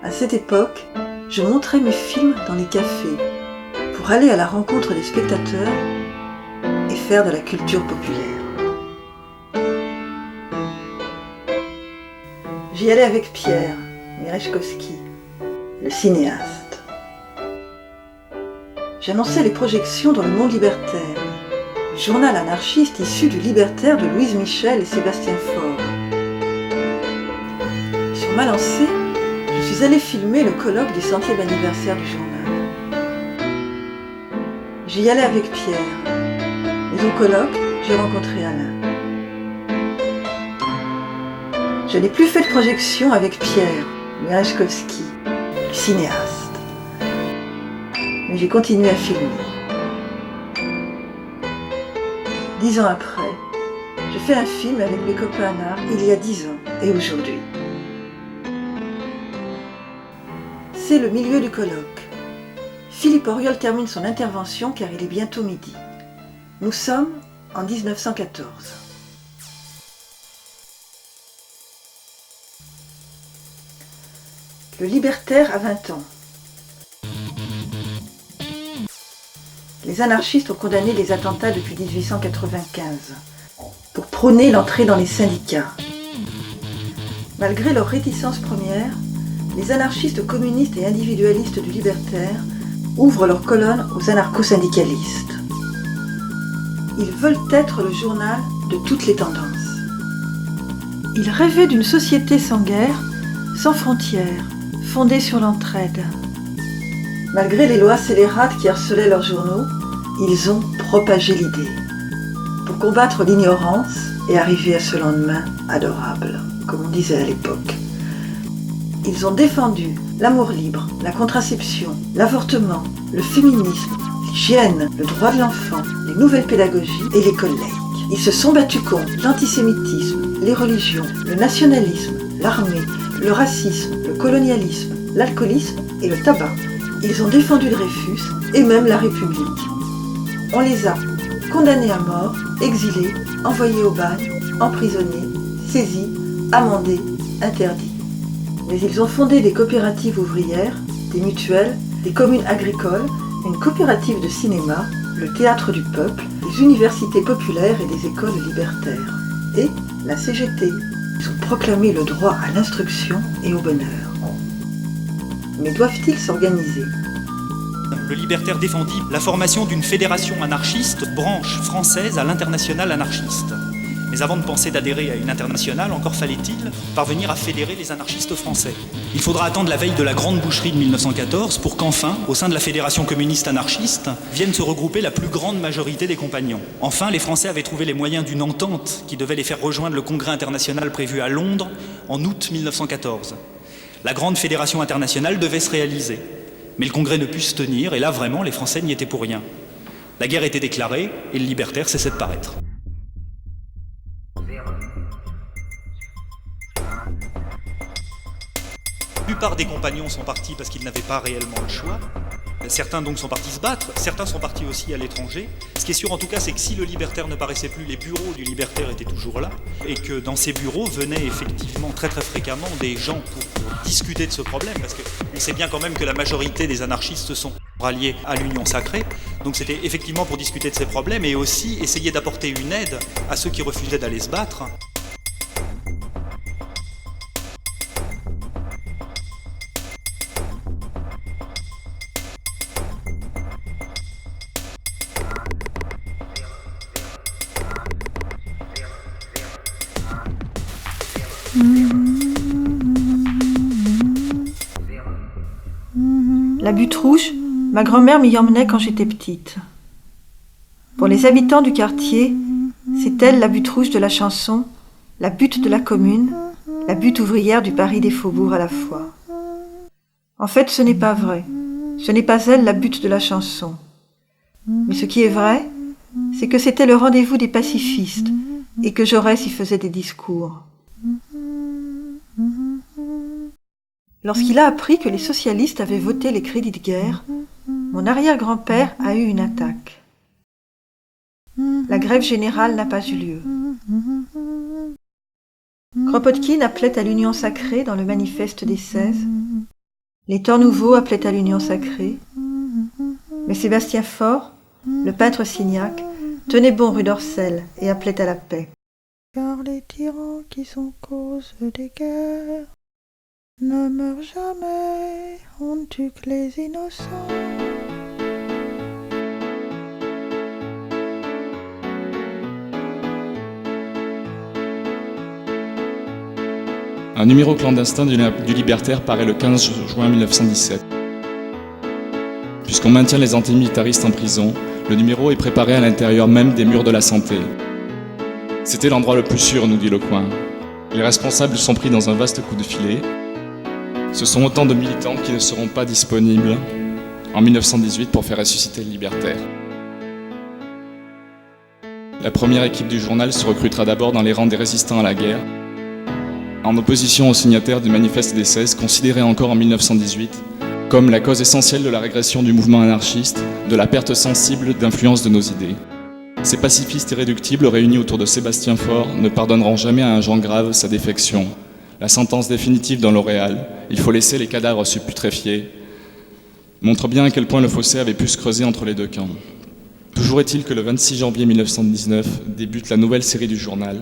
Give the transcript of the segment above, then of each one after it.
À cette époque, je montrais mes films dans les cafés pour aller à la rencontre des spectateurs et faire de la culture populaire. J'y allais avec Pierre Merejkovski, le cinéaste. J'annonçais les projections dans le Monde Libertaire, le journal anarchiste issu du Libertaire de Louise Michel et Sébastien Faure. Sur ma lancée, je suis allée filmer le colloque du 100e anniversaire du journal. J'y allais avec Pierre, mais au colloque, j'ai rencontré Alain. Je n'ai plus fait de projection avec Pierre Merejkovski, le cinéaste, mais j'ai continué à filmer. 10 ans après, je fais un film avec mes copains anards il y a 10 ans et aujourd'hui. C'est le milieu du colloque. Philippe Auriol termine son intervention car il est bientôt midi. Nous sommes en 1914. Le Libertaire a 20 ans. Les anarchistes ont condamné les attentats depuis 1895 pour prôner l'entrée dans les syndicats. Malgré leur réticence première, les anarchistes communistes et individualistes du Libertaire ouvrent leurs colonnes aux anarcho-syndicalistes. Ils veulent être le journal de toutes les tendances. Ils rêvaient d'une société sans guerre, sans frontières, fondée sur l'entraide. Malgré les lois scélérates qui harcelaient leurs journaux, ils ont propagé l'idée pour combattre l'ignorance et arriver à ce lendemain adorable, comme on disait à l'époque. Ils ont défendu l'amour libre, la contraception, l'avortement, le féminisme, l'hygiène, le droit de l'enfant, les nouvelles pédagogies et l'école laïque. Ils se sont battus contre l'antisémitisme, les religions, le nationalisme, l'armée, le racisme, le colonialisme, l'alcoolisme et le tabac. Ils ont défendu Dreyfus et même la République. On les a condamnés à mort, exilés, envoyés au bagne, emprisonnés, saisis, amendés, interdits. Mais ils ont fondé des coopératives ouvrières, des mutuelles, des communes agricoles, une coopérative de cinéma, le théâtre du peuple, des universités populaires et des écoles libertaires. Et la CGT. Ils ont proclamé le droit à l'instruction et au bonheur. Mais doivent-ils s'organiser ? Le Libertaire défendit la formation d'une fédération anarchiste, branche française à l'internationale anarchiste. Mais avant de penser d'adhérer à une internationale, encore fallait-il parvenir à fédérer les anarchistes français. Il faudra attendre la veille de la Grande Boucherie de 1914 pour qu'enfin, au sein de la Fédération communiste anarchiste, vienne se regrouper la plus grande majorité des compagnons. Enfin, les Français avaient trouvé les moyens d'une entente qui devait les faire rejoindre le congrès international prévu à Londres en août 1914. La grande fédération internationale devait se réaliser. Mais le congrès ne put se tenir, et là, vraiment, les Français n'y étaient pour rien. La guerre était déclarée, et le Libertaire cessait de paraître. La plupart des compagnons sont partis parce qu'ils n'avaient pas réellement le choix. Certains donc sont partis se battre, certains sont partis aussi à l'étranger. Ce qui est sûr en tout cas, c'est que si le Libertaire ne paraissait plus, les bureaux du Libertaire étaient toujours là, et que dans ces bureaux venaient effectivement très fréquemment des gens pour discuter de ce problème, parce qu'on sait bien quand même que la majorité des anarchistes sont ralliés à l'Union sacrée, donc c'était effectivement pour discuter de ces problèmes et aussi essayer d'apporter une aide à ceux qui refusaient d'aller se battre. La butte rouge, ma grand-mère m'y emmenait quand j'étais petite. Pour les habitants du quartier, c'est elle la butte rouge de la chanson, la butte de la commune, la butte ouvrière du Paris des faubourgs à la fois. En fait, ce n'est pas vrai. Ce n'est pas elle la butte de la chanson. Mais ce qui est vrai, c'est que c'était le rendez-vous des pacifistes et que Jaurès y faisait des discours. Lorsqu'il a appris que les socialistes avaient voté les crédits de guerre, mon arrière-grand-père a eu une attaque. La grève générale n'a pas eu lieu. Kropotkin appelait à l'union sacrée dans le manifeste des 16 Les temps nouveaux appelaient à l'union sacrée, mais Sébastien Faure, le peintre Signac, tenait bon rue d'Orcel et appelait à la paix. Car les tyrans qui sont cause des guerres ne meurent jamais, on ne tue que les innocents. Un numéro clandestin du Libertaire paraît le 15 juin 1917. Puisqu'on maintient les antimilitaristes en prison, le numéro est préparé à l'intérieur même des murs de la Santé. C'était l'endroit le plus sûr, nous dit Lecoin. Les responsables sont pris dans un vaste coup de filet. Ce sont autant de militants qui ne seront pas disponibles en 1918 pour faire ressusciter le Libertaire. La première équipe du journal se recrutera d'abord dans les rangs des résistants à la guerre, en opposition aux signataires du Manifeste des 16, considéré encore en 1918 comme la cause essentielle de la régression du mouvement anarchiste, de la perte sensible d'influence de nos idées. Ces pacifistes irréductibles réunis autour de Sébastien Faure ne pardonneront jamais à un Jean Grave sa défection. La sentence définitive dans l'Oréal, il faut laisser les cadavres se putréfier, montre bien à quel point le fossé avait pu se creuser entre les deux camps. Toujours est-il que le 26 janvier 1919 débute la nouvelle série du journal.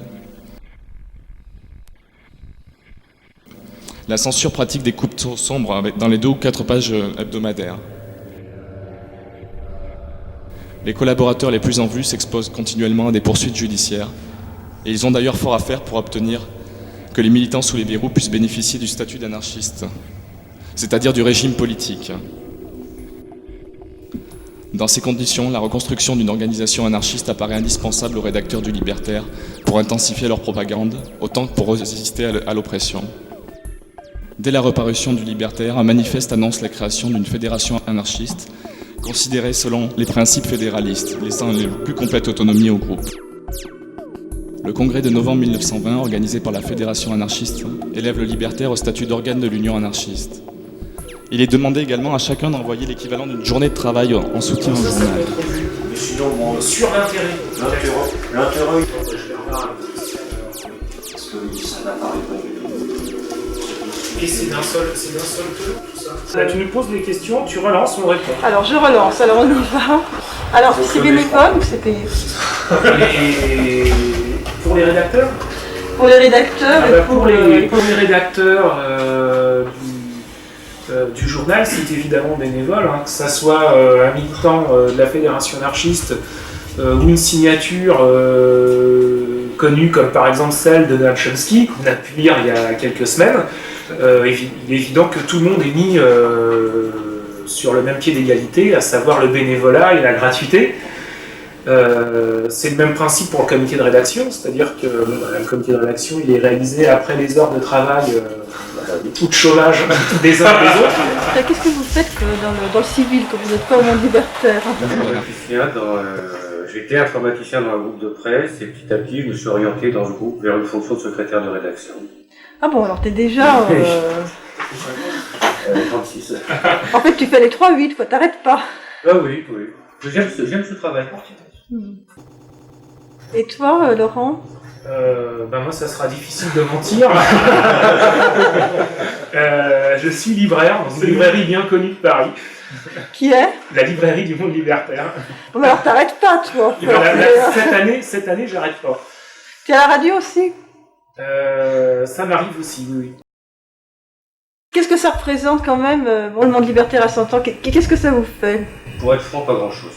La censure pratique des coupes sombres dans les 2 ou 4 pages hebdomadaires. Les collaborateurs les plus en vue s'exposent continuellement à des poursuites judiciaires, et ils ont d'ailleurs fort à faire pour obtenir que les militants sous les verrous puissent bénéficier du statut d'anarchiste, c'est-à-dire du régime politique. Dans ces conditions, la reconstruction d'une organisation anarchiste apparaît indispensable aux rédacteurs du Libertaire pour intensifier leur propagande, autant que pour résister à l'oppression. Dès la reparution du Libertaire, un manifeste annonce la création d'une fédération anarchiste considérée selon les principes fédéralistes, laissant une plus complète autonomie au groupe. Le congrès de novembre 1920, organisé par la Fédération anarchiste, élève le Libertaire au statut d'organe de l'Union anarchiste. Il est demandé également à chacun d'envoyer l'équivalent d'une journée de travail en soutien au journal. Mais sinon, bon, sur l'intérêt. L'intérêt, je vais revoir parce que ça n'apparaît pas du tout. Et c'est d'un seul peu, tout ça. Là, tu nous poses des questions, tu relances, on répond. Alors je relance, alors on y va. Alors c'est bénévole ou c'est payé? Pour les rédacteurs? Pour les rédacteurs et pour les rédacteurs du journal, c'est évidemment bénévole, hein, que ça soit un militant de la Fédération anarchiste ou une signature connue comme par exemple celle de Noam Chomsky, qu'on a pu lire il y a quelques semaines. Il est évident que tout le monde est mis sur le même pied d'égalité, à savoir le bénévolat et la gratuité. C'est le même principe pour le comité de rédaction, c'est-à-dire que le comité de rédaction il est réalisé après les heures de travail, tout de chômage des uns et des autres. Qu'est-ce que vous faites dans le civil, quand vous n'êtes pas au monde libertaire? J'étais informaticien dans un groupe de presse et petit à petit je me suis orienté dans ce groupe vers une fonction de secrétaire de rédaction. Ah bon, alors t'es déjà... 36. En fait, tu fais les 3-8, quoi, t'arrêtes pas. Ah oui. J'aime ce travail. Et toi, Laurent? Moi, ça sera difficile de mentir. Je suis libraire dans une librairie bien connue de Paris. Qui est? La librairie du monde libertaire. Bon, mais alors t'arrêtes pas, toi. Cette année, j'arrête pas. T'es à la radio aussi? Ça m'arrive aussi, oui. Qu'est-ce que ça représente quand même, le monde libertaire à 100 ans? Qu'est-ce que ça vous fait? Pour être franc, pas grand-chose.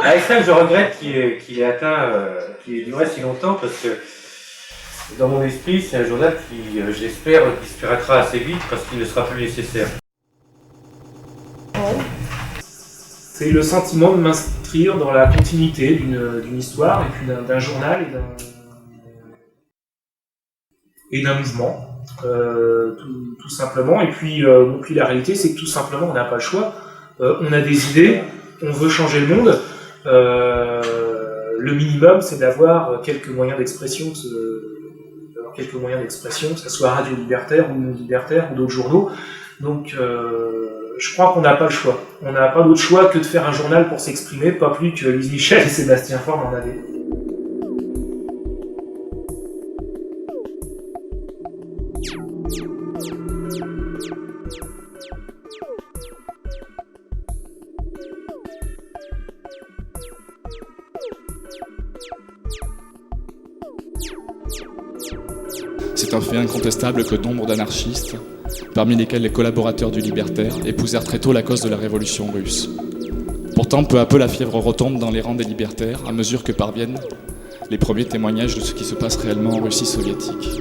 La SM, je regrette qu'il ait atteint, qu'il ait duré si longtemps, parce que dans mon esprit, c'est un journal qui, j'espère, disparaîtra assez vite, parce qu'il ne sera plus nécessaire. C'est le sentiment de m'inscrire dans la continuité d'une histoire, et puis d'un journal et d'un mouvement. Tout simplement, et puis la réalité c'est que tout simplement on n'a pas le choix, on a des idées, on veut changer le monde, le minimum c'est d'avoir quelques moyens d'expression, que ce soit Radio Libertaire ou Non Libertaire ou d'autres journaux, donc je crois qu'on n'a pas le choix, on n'a pas d'autre choix que de faire un journal pour s'exprimer, pas plus que Louise Michel et Sébastien Faure en avaient. c'est un fait incontestable que nombre d'anarchistes, parmi lesquels les collaborateurs du Libertaire, épousèrent très tôt la cause de la révolution russe. Pourtant, peu à peu, la fièvre retombe dans les rangs des libertaires à mesure que parviennent les premiers témoignages de ce qui se passe réellement en Russie soviétique.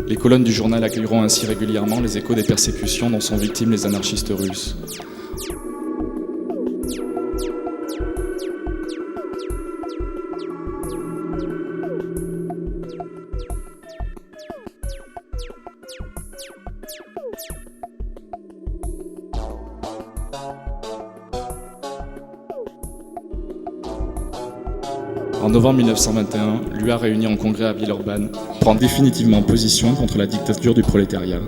Les colonnes du journal accueilleront ainsi régulièrement les échos des persécutions dont sont victimes les anarchistes russes. En novembre 1921, l'UA réunie en congrès à Villeurbanne prend définitivement position contre la dictature du prolétariat.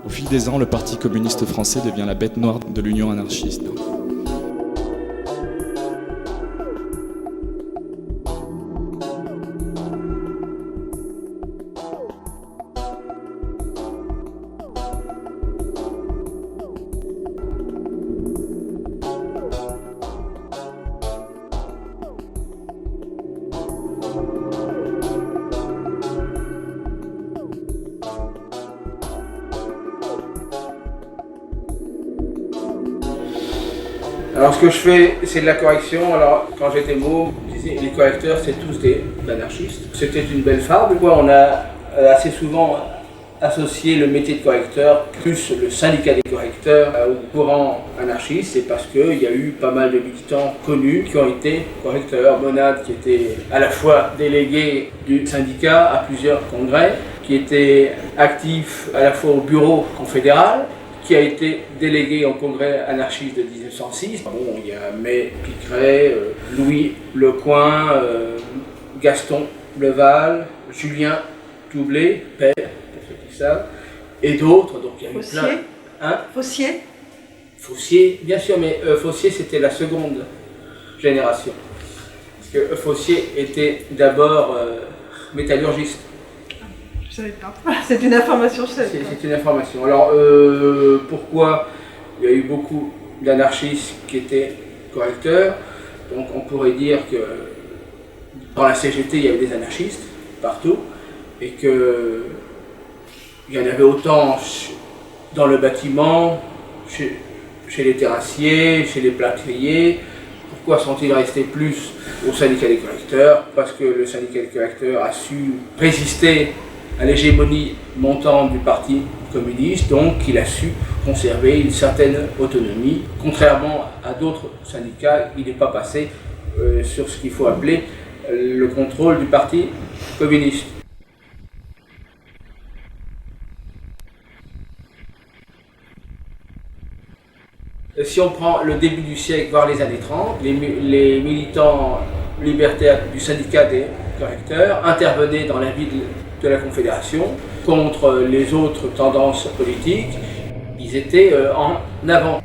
Au fil des ans, le Parti communiste français devient la bête noire de l'Union anarchiste. Alors ce que je fais, c'est de la correction. Alors quand j'étais môme, je disais les correcteurs c'est tous des anarchistes. C'était une belle fable. On a assez souvent associé le métier de correcteur plus le syndicat des correcteurs au courant anarchiste. C'est parce qu'il y a eu pas mal de militants connus qui ont été correcteurs. Monade qui était à la fois délégué du syndicat à plusieurs congrès, qui était actif à la fois au bureau confédéral, qui a été délégué au congrès anarchiste de 1906. Bon, il y a May Piqueret, Louis Lecoing, Gaston Leval, Julien Toublet, père, pour ceux qui savent, et d'autres. Donc il y a eu plein. Hein? Fossier. Fossier, bien sûr, mais Fossier c'était la seconde génération. Parce que Fossier était d'abord métallurgiste. Je savais pas. C'est une information, je savais pas. C'est une information. Alors, pourquoi il y a eu beaucoup d'anarchistes qui étaient correcteurs? Donc, on pourrait dire que dans la CGT, il y avait des anarchistes partout, et que il y en avait autant dans le bâtiment, chez les terrassiers, chez les plâtriers. Pourquoi sont-ils restés plus au syndicat des correcteurs? Parce que le syndicat des correcteurs a su résister à l'hégémonie montante du Parti communiste, donc il a su conserver une certaine autonomie. Contrairement à d'autres syndicats, il n'est pas passé sur ce qu'il faut appeler le contrôle du Parti communiste. Si on prend le début du siècle, voire les années 30, les militants libertaires du syndicat des correcteurs intervenaient dans la vie de la Confédération contre les autres tendances politiques. Ils étaient en avant.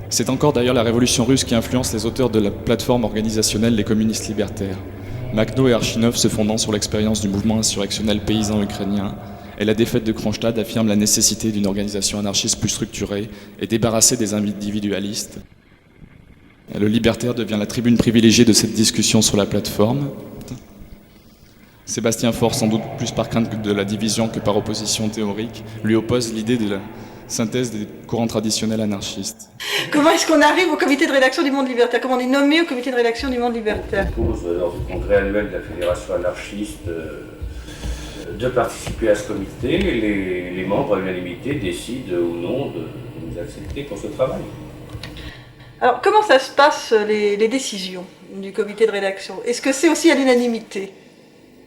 C'est encore d'ailleurs la révolution russe qui influence les auteurs de la plateforme organisationnelle des communistes libertaires. Makhno et Archinov, se fondant sur l'expérience du mouvement insurrectionnel paysan ukrainien, et la défaite de Kronstadt affirment la nécessité d'une organisation anarchiste plus structurée et débarrassée des individualistes. Le Libertaire devient la tribune privilégiée de cette discussion sur la plateforme. Sébastien Faure, sans doute plus par crainte de la division que par opposition théorique, lui oppose l'idée de la synthèse des courants traditionnels anarchistes. Comment est-ce qu'on arrive au comité de rédaction du Monde Libertaire? Comment on est nommé au comité de rédaction du Monde Libertaire? On propose lors du congrès annuel de la Fédération anarchiste de participer à ce comité. Les membres à l'unanimité décident ou non de nous accepter pour ce travail. Alors, comment ça se passe, les décisions du comité de rédaction? Est-ce que c'est aussi à l'unanimité?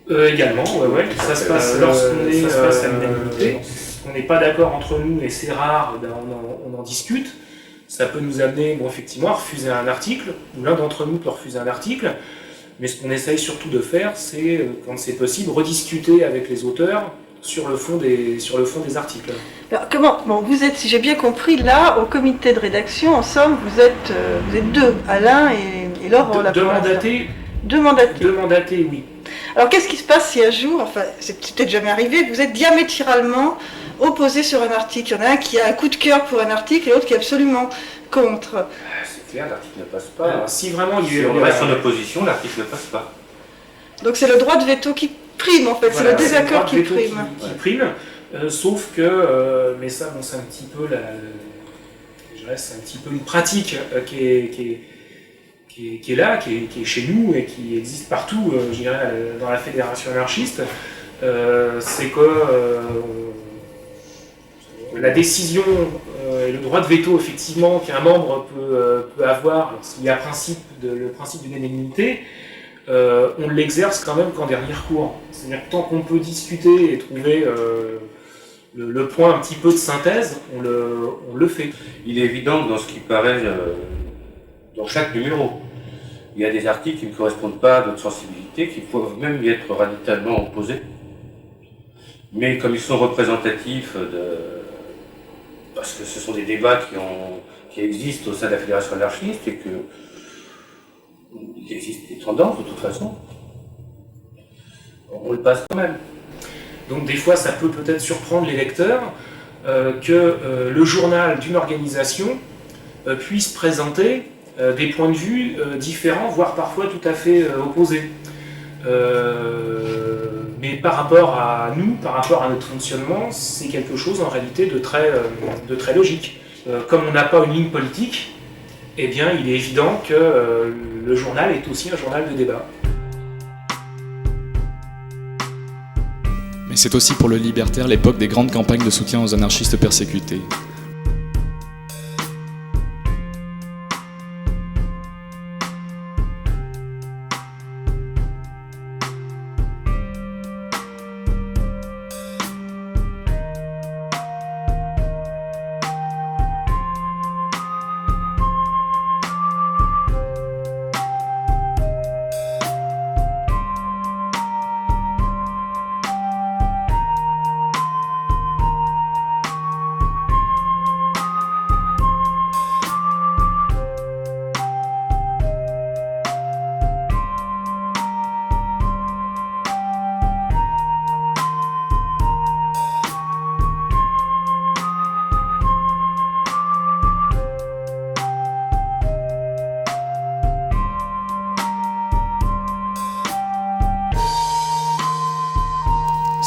Également, ouais. Ça se passe lorsqu'on est à l'unanimité. On n'est pas d'accord entre nous, et c'est rare, ben on en discute. Ça peut nous amener, effectivement, à refuser un article, ou l'un d'entre nous peut refuser un article. Mais ce qu'on essaye surtout de faire, c'est, quand c'est possible, rediscuter avec les auteurs sur le fond des articles. Alors, comment, vous êtes, si j'ai bien compris, là, au comité de rédaction, en somme, vous êtes deux, Alain et Laure. Deux mandatés. Deux mandatés. Deux mandatés, oui. Alors, qu'est-ce qui se passe si un jour, enfin, c'est peut-être jamais arrivé, vous êtes diamétralement opposés sur un article? Il y en a un qui a un coup de cœur pour un article et l'autre qui est absolument contre. C'est clair, l'article ne passe pas. Si vraiment si on reste en opposition, l'article ne passe pas. Donc c'est le droit de veto qui prime, en fait, voilà, c'est le désaccord qui prime. Qui prime, sauf que, mais ça, c'est un petit peu c'est un petit peu une pratique qui est là, qui est chez nous et qui existe partout, je dirais, dans la fédération anarchiste. C'est que la décision et le droit de veto, effectivement, qu'un membre peut avoir, s'il y a le principe d'une unanimité, on l'exerce quand même qu'en dernier recours. C'est-à-dire que tant qu'on peut discuter et trouver le point un petit peu de synthèse, on le fait. Il est évident que dans ce qui paraît dans chaque numéro, il y a des articles qui ne correspondent pas à notre sensibilité, qui peuvent même y être radicalement opposés. Mais comme ils sont représentatifs parce que ce sont des débats qui existent au sein de la Fédération anarchiste et qu'il existe des tendances de toute façon, on le passe quand même. Donc des fois ça peut peut-être surprendre les lecteurs que le journal d'une organisation puisse présenter des points de vue différents, voire parfois tout à fait opposés. Mais par rapport à nous, par rapport à notre fonctionnement, c'est quelque chose en réalité de très logique. Comme on n'a pas une ligne politique, eh bien il est évident que le journal est aussi un journal de débat. Mais c'est aussi pour le Libertaire l'époque des grandes campagnes de soutien aux anarchistes persécutés.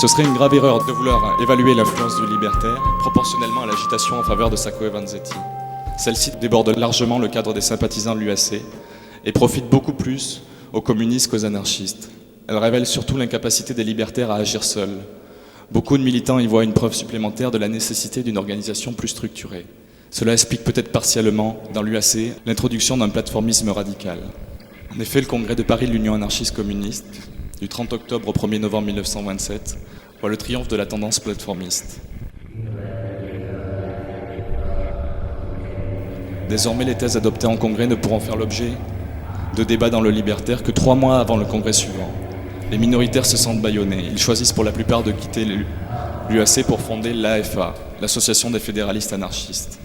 Ce serait une grave erreur de vouloir évaluer l'influence du libertaire proportionnellement à l'agitation en faveur de Sacco et Vanzetti. Celle-ci déborde largement le cadre des sympathisants de l'UAC et profite beaucoup plus aux communistes qu'aux anarchistes. Elle révèle surtout l'incapacité des libertaires à agir seuls. Beaucoup de militants y voient une preuve supplémentaire de la nécessité d'une organisation plus structurée. Cela explique peut-être partiellement, dans l'UAC, l'introduction d'un plateformisme radical. En effet, le congrès de Paris de l'Union anarchiste communiste, du 30 octobre au 1er novembre 1927, voit le triomphe de la tendance plateformiste. Désormais, les thèses adoptées en congrès ne pourront faire l'objet de débats dans le libertaire que 3 mois avant le congrès suivant. Les minoritaires se sentent bâillonnés. Ils choisissent pour la plupart de quitter l'UAC pour fonder l'AFA, l'Association des fédéralistes anarchistes.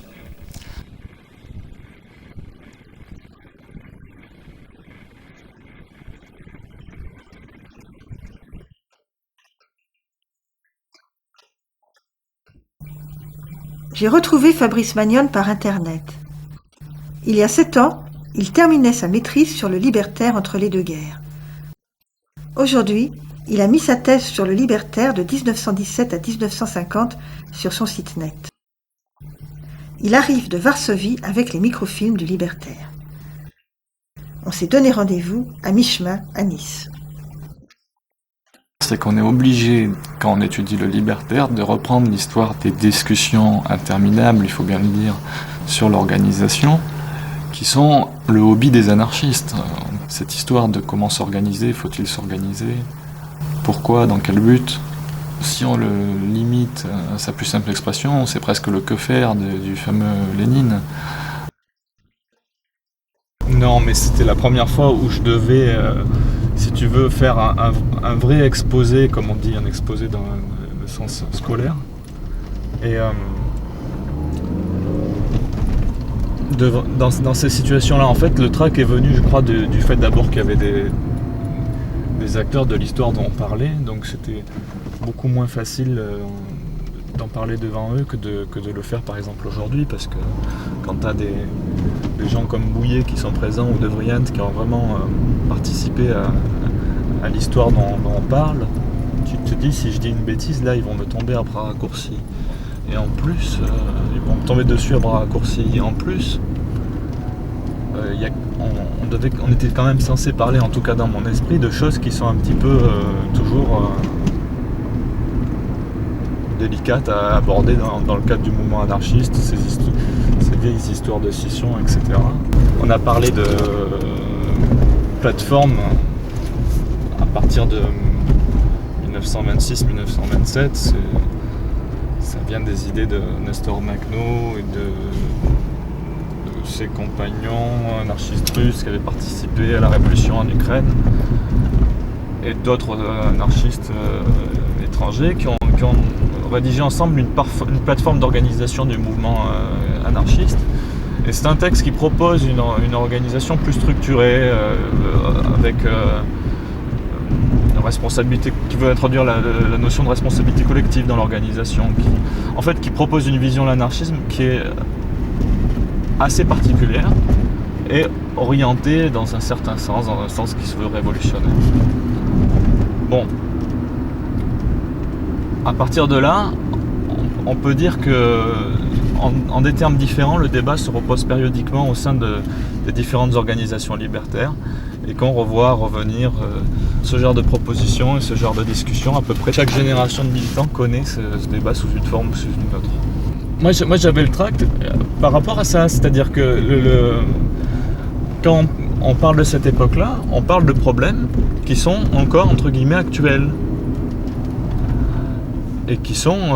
J'ai retrouvé Fabrice Magnone par Internet. Il y a 7 ans, il terminait sa maîtrise sur le libertaire entre les deux guerres. Aujourd'hui, Il a mis sa thèse sur le libertaire de 1917 à 1950 sur son site net. Il arrive de Varsovie avec les microfilms du libertaire. On s'est donné rendez-vous à mi-chemin à Nice. C'est qu'on est obligé, quand on étudie le libertaire, de reprendre l'histoire des discussions interminables, il faut bien le dire, sur l'organisation, qui sont le hobby des anarchistes. Cette histoire de comment s'organiser, faut-il s'organiser, pourquoi, dans quel but. Si on le limite à sa plus simple expression, c'est presque le que faire du fameux Lénine. Non, mais c'était la première fois où je devais, si tu veux, faire un vrai exposé, comme on dit, un exposé dans le sens scolaire. Et dans ces situations-là, en fait, le trac est venu, je crois, du fait d'abord qu'il y avait des acteurs de l'histoire dont on parlait, donc c'était beaucoup moins facile d'en parler devant eux que de le faire par exemple aujourd'hui, parce que quand tu as des gens comme Bouillet qui sont présents ou De Vriant qui ont vraiment participé à l'histoire dont on parle, tu te dis si je dis une bêtise là ils vont me tomber à bras raccourcis, et en plus ils vont me tomber dessus à bras raccourcis, et en plus on était quand même censé parler, en tout cas dans mon esprit, de choses qui sont un petit peu toujours délicates à aborder dans le cadre du mouvement anarchiste, ces vieilles histoires de scission, etc. On a parlé de plateformes à partir de 1926-1927. Ça vient des idées de Nestor Makhno et de ses compagnons anarchistes russes qui avaient participé à la révolution en Ukraine, et d'autres anarchistes étrangers qui ont rédigé ensemble une plateforme d'organisation du mouvement anarchiste. Et c'est un texte qui propose une organisation plus structurée, avec une responsabilité, qui veut introduire la notion de responsabilité collective dans l'organisation, qui propose une vision de l'anarchisme qui est assez particulière et orientée dans un certain sens, dans un sens qui se veut révolutionnaire. Bon, à partir de là, on peut dire que, en des termes différents, le débat se repose périodiquement au sein des différentes organisations libertaires, et qu'on revoit revenir ce genre de propositions et ce genre de discussions. À peu près chaque génération de militants connaît ce débat sous une forme ou sous une autre. Moi j'avais le tract par rapport à ça, c'est-à-dire que quand on parle de cette époque-là, on parle de problèmes qui sont encore entre guillemets actuels et qui sont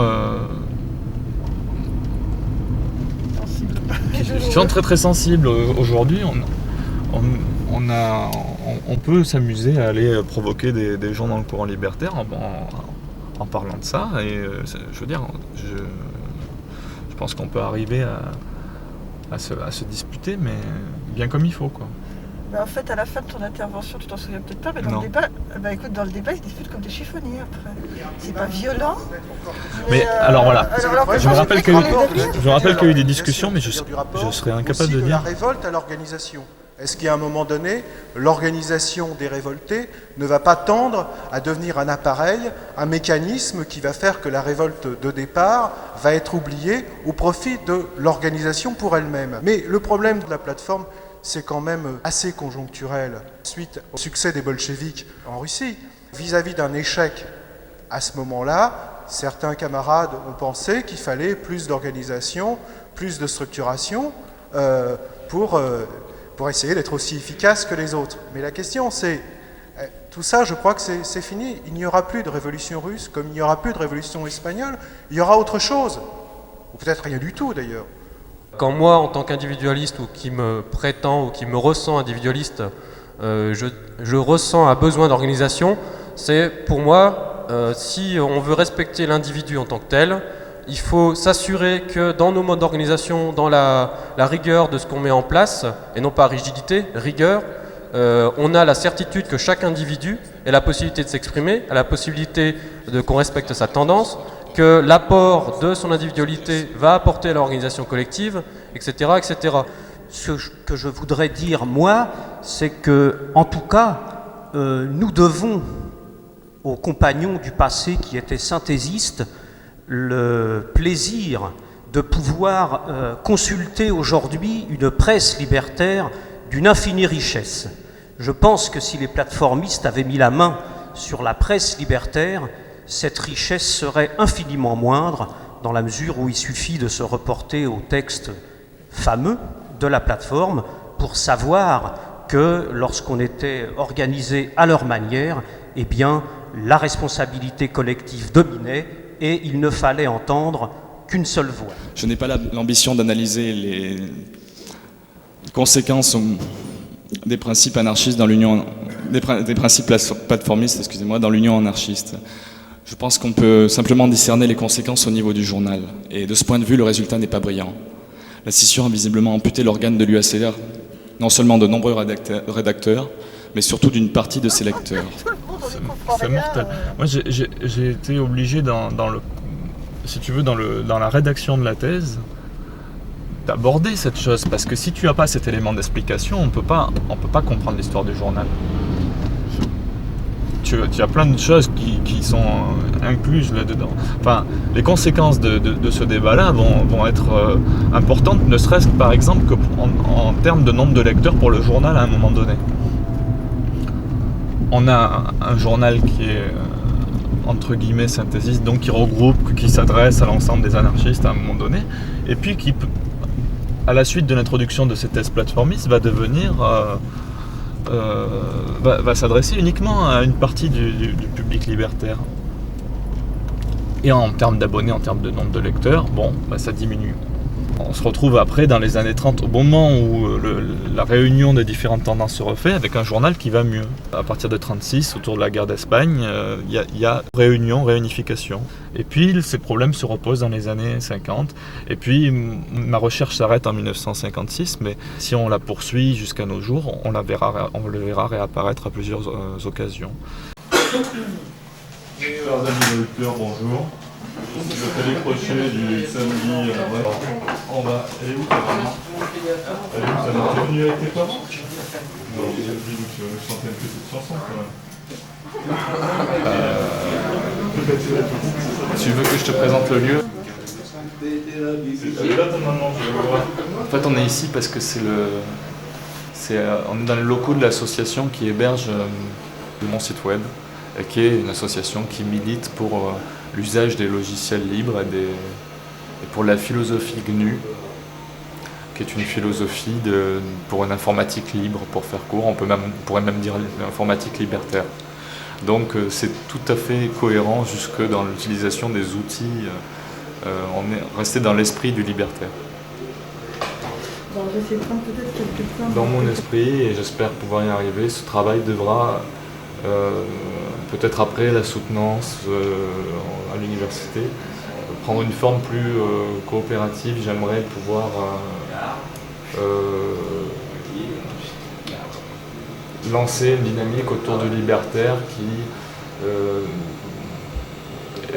très très sensibles. Aujourd'hui, on peut s'amuser à aller provoquer des gens dans le courant libertaire en parlant de ça, et je veux dire, je pense qu'on peut arriver à se disputer, mais bien comme il faut, quoi. En fait, à la fin de ton intervention, tu t'en souviens peut-être pas, mais dans le débat, dans le débat, ils se disputent comme des chiffonniers après. C'est pas violent. Mais alors voilà, je me rappelle qu'il y a eu des discussions, mais je serais incapable de dire. La révolte à l'organisation. Est-ce qu'à un moment donné, l'organisation des révoltés ne va pas tendre à devenir un appareil, un mécanisme qui va faire que la révolte de départ va être oubliée au profit de l'organisation pour elle-même? Mais le problème de la plateforme, c'est quand même assez conjoncturel. Suite au succès des bolcheviks en Russie, vis-à-vis d'un échec à ce moment-là, certains camarades ont pensé qu'il fallait plus d'organisation, plus de structuration pour essayer d'être aussi efficace que les autres. Mais la question c'est, tout ça je crois que c'est fini, il n'y aura plus de révolution russe comme il n'y aura plus de révolution espagnole, il y aura autre chose, ou peut-être rien du tout d'ailleurs. Quand moi, en tant qu'individualiste, ou qui me prétend, ou qui me ressent individualiste, je ressens un besoin d'organisation, c'est pour moi, si on veut respecter l'individu en tant que tel, il faut s'assurer que dans nos modes d'organisation, dans la rigueur de ce qu'on met en place, et non pas rigidité, rigueur, on a la certitude que chaque individu ait la possibilité de s'exprimer, a la possibilité qu'on respecte sa tendance, que l'apport de son individualité va apporter à l'organisation collective, etc., etc. Ce que je voudrais dire, moi, c'est que, en tout cas, nous devons aux compagnons du passé qui étaient synthésistes le plaisir de pouvoir consulter aujourd'hui une presse libertaire d'une infinie richesse. Je pense que si les plateformistes avaient mis la main sur la presse libertaire, cette richesse serait infiniment moindre, dans la mesure où il suffit de se reporter au texte fameux de la plateforme pour savoir que lorsqu'on était organisé à leur manière, eh bien, la responsabilité collective dominait et il ne fallait entendre qu'une seule voix. Je n'ai pas l'ambition d'analyser les conséquences des principes anarchistes dans l'union, des principes plateformistes, excusez-moi, dans l'union anarchiste. Je pense qu'on peut simplement discerner les conséquences au niveau du journal. Et de ce point de vue, le résultat n'est pas brillant. La scission a visiblement amputé l'organe de l'UACR, non seulement de nombreux rédacteurs, mais surtout d'une partie de ses lecteurs. C'est mortel. Moi, j'ai été obligé si tu veux, dans la rédaction de la thèse, d'aborder cette chose, parce que si tu n'as pas cet élément d'explication, on peut pas comprendre l'histoire du journal. Tu as plein de choses qui sont incluses là-dedans. Enfin, les conséquences de ce débat-là vont être importantes, ne serait-ce que par exemple en termes de nombre de lecteurs pour le journal à un moment donné. On a un journal qui est entre guillemets synthésiste, donc qui regroupe, qui s'adresse à l'ensemble des anarchistes à un moment donné, et puis qui, à la suite de l'introduction de ces thèses plateformistes, va devenir va s'adresser uniquement à une partie du public libertaire. Et en termes d'abonnés, en termes de nombre de lecteurs, bon, ça diminue. On se retrouve après dans les années 30, au moment où la réunion des différentes tendances se refait, avec un journal qui va mieux. À partir de 1936, autour de la guerre d'Espagne, il y a réunification. Et puis ces problèmes se reposent dans les années 50. Et puis ma recherche s'arrête en 1956, mais si on la poursuit jusqu'à nos jours, on le verra réapparaître à plusieurs occasions. Chers amis lecteurs, bonjour. Je fais les crochets du samedi. On va. Elle est où ta maman? Elle est où ta maman? Tu es venu avec tes parents? Non, tu veux chanter une petite chanson quand même. Tu veux que je te présente le lieu? Elle est là ta maman, je veux voir. En fait, on est ici parce que on est dans les locaux de l'association qui héberge mon site web, qui est une association qui milite pour l'usage des logiciels libres et pour la philosophie GNU, qui est une philosophie pour une informatique libre, pour faire court, on pourrait même dire l'informatique libertaire. Donc c'est tout à fait cohérent jusque dans l'utilisation des outils, on est resté dans l'esprit du libertaire. Bon, j'essaie de prendre peut-être quelques points. Dans mon esprit, et j'espère pouvoir y arriver, ce travail devra peut-être après la soutenance à l'université, prendre une forme plus coopérative. J'aimerais pouvoir lancer une dynamique autour du libertaire qui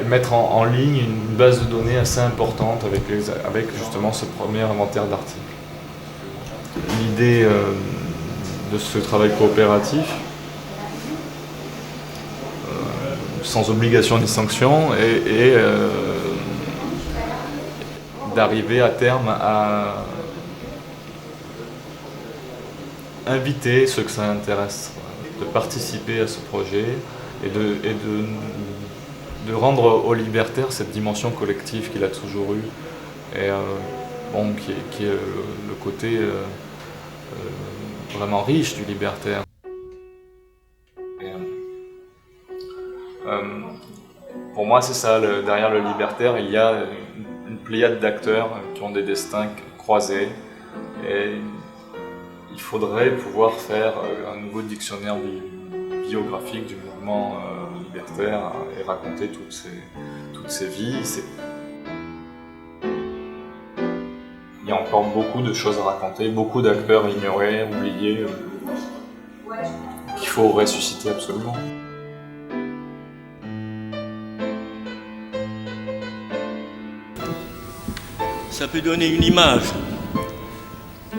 mettre en ligne une base de données assez importante avec justement ce premier inventaire d'articles. L'idée de ce travail coopératif, sans obligation ni sanction, et d'arriver à terme à inviter ceux que ça intéresse de participer à ce projet et de rendre au libertaire cette dimension collective qu'il a toujours eue, et qui est le côté vraiment riche du libertaire. Pour moi, c'est ça, derrière le libertaire, il y a une pléiade d'acteurs qui ont des destins croisés, et il faudrait pouvoir faire un nouveau dictionnaire biographique du mouvement libertaire et raconter toutes ces vies. Il y a encore beaucoup de choses à raconter, beaucoup d'acteurs ignorés, oubliés, qu'il faut ressusciter absolument. Ça peut donner une image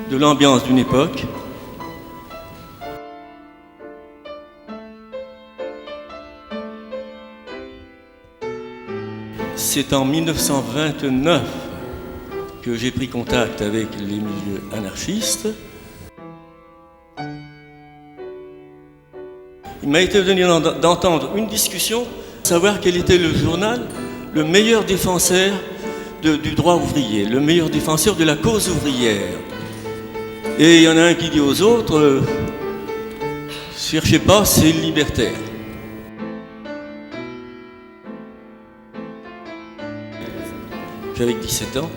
de l'ambiance d'une époque. c'est en 1929 que j'ai pris contact avec les milieux anarchistes. Il m'a été donné d'entendre une discussion, savoir quel était le journal le meilleur défenseur du droit ouvrier, le meilleur défenseur de la cause ouvrière. Et il y en a un qui dit aux autres, cherchez pas, c'est le Libertaire. J'avais 17 ans,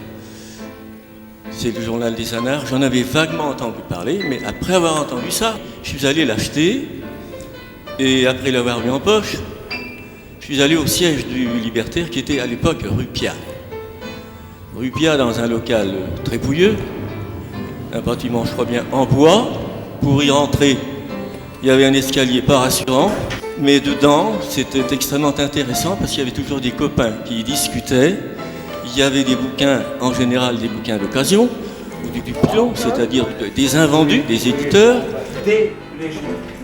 c'est le journal des Anards, j'en avais vaguement entendu parler, mais après avoir entendu ça, je suis allé l'acheter, et après l'avoir mis en poche, je suis allé au siège du Libertaire qui était à l'époque rue Piat. Rue Piat, dans un local très pouilleux, un bâtiment, je crois bien, en bois. Pour y rentrer, il y avait un escalier pas rassurant, mais dedans, c'était extrêmement intéressant parce qu'il y avait toujours des copains qui y discutaient. Il y avait des bouquins, en général des bouquins d'occasion, ou du pilon, c'est-à-dire des invendus, des éditeurs. Des légions.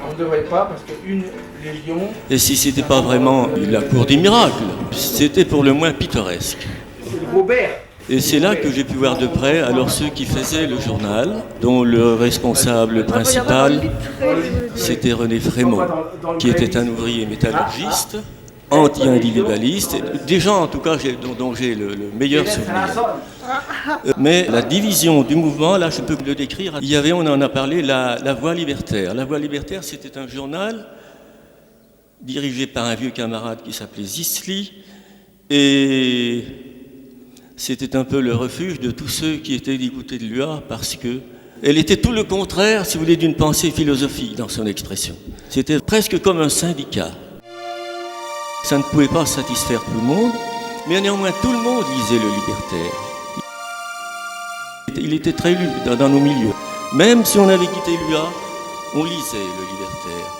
On ne devrait pas, parce qu'une légion... Et si c'était pas vraiment la cour des miracles, c'était pour le moins pittoresque. C'est le Robert. Et c'est là que j'ai pu voir de près alors ceux qui faisaient le journal, dont le responsable principal, c'était René Frémaux, qui était un ouvrier métallurgiste, anti-individualiste, des gens en tout cas dont j'ai le meilleur souvenir. Mais la division du mouvement, là je peux le décrire, il y avait, on en a parlé, la Voix libertaire. La Voix libertaire, c'était un journal dirigé par un vieux camarade qui s'appelait Zisli, et c'était un peu le refuge de tous ceux qui étaient dégoûtés de l'UA parce que elle était tout le contraire, si vous voulez, d'une pensée philosophique dans son expression. C'était presque comme un syndicat. Ça ne pouvait pas satisfaire tout le monde, mais néanmoins tout le monde lisait le Libertaire. Il était très lu dans nos milieux. Même si on avait quitté l'UA, on lisait le Libertaire.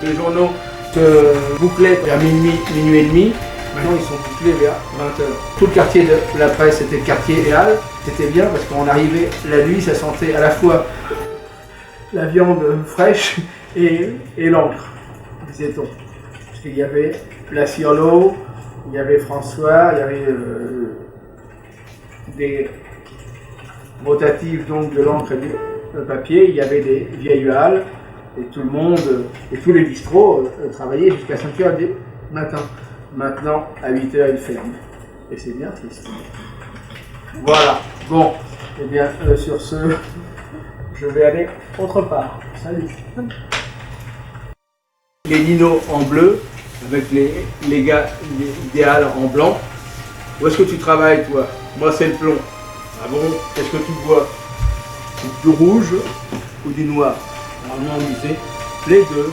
Les journaux se bouclaient vers minuit et demi. Maintenant, ils sont bouclés vers 20h. Tout le quartier de la presse, c'était le quartier et Halles. C'était bien parce qu'on arrivait la nuit, ça sentait à la fois la viande fraîche et l'encre, disait-on. Parce qu'il y avait la Cirlo, il y avait François, il y avait des rotatives donc de l'encre et du papier, il y avait des vieilles halles. Et tout le monde, et tous les bistrots travaillaient jusqu'à 5h du matin. Maintenant, à 8h, ils ferment. Et c'est bien triste. Voilà. Bon, et bien, sur ce, je vais aller autre part. Salut. Les linos en bleu, avec les gars idéal en blanc. Où est-ce que tu travailles, toi? Moi, c'est le plomb. Ah bon? Qu'est-ce que tu bois? Du rouge ou du noir? Normalement, on disait les deux.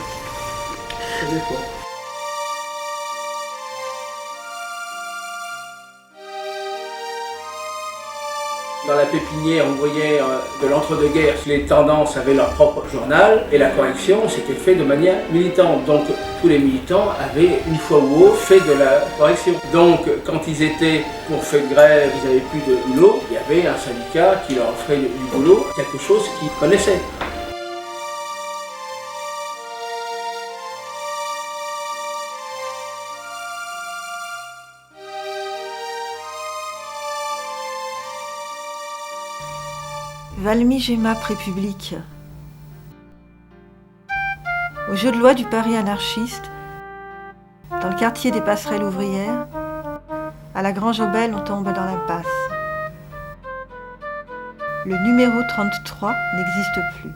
Ça dépend. Dans la pépinière, on voyait de l'entre-deux-guerres, les tendances avaient leur propre journal et la correction s'était fait de manière militante. Donc tous les militants avaient une fois ou autre fait de la correction. Donc quand ils étaient pour faire de grève, ils n'avaient plus de boulot, il y avait un syndicat qui leur offrait du boulot, quelque chose qu'ils connaissaient. Valmy-Gemap République. Au jeu de loi du Paris anarchiste, dans le quartier des Passerelles ouvrières, à la Grange Aubel, on tombe dans l'impasse. Le numéro 33 n'existe plus.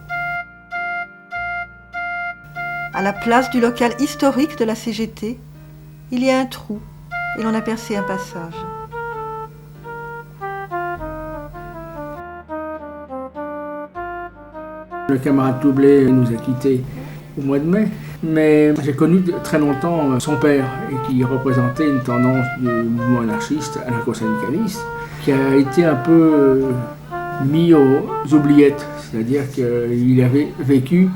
À la place du local historique de la CGT, il y a un trou et l'on a percé un passage. Le camarade Toublet nous a quittés au mois de mai, mais j'ai connu très longtemps son père, et qui représentait une tendance du mouvement anarchiste, anarcho-syndicaliste, qui a été un peu mis aux oubliettes, c'est-à-dire qu'il avait vécu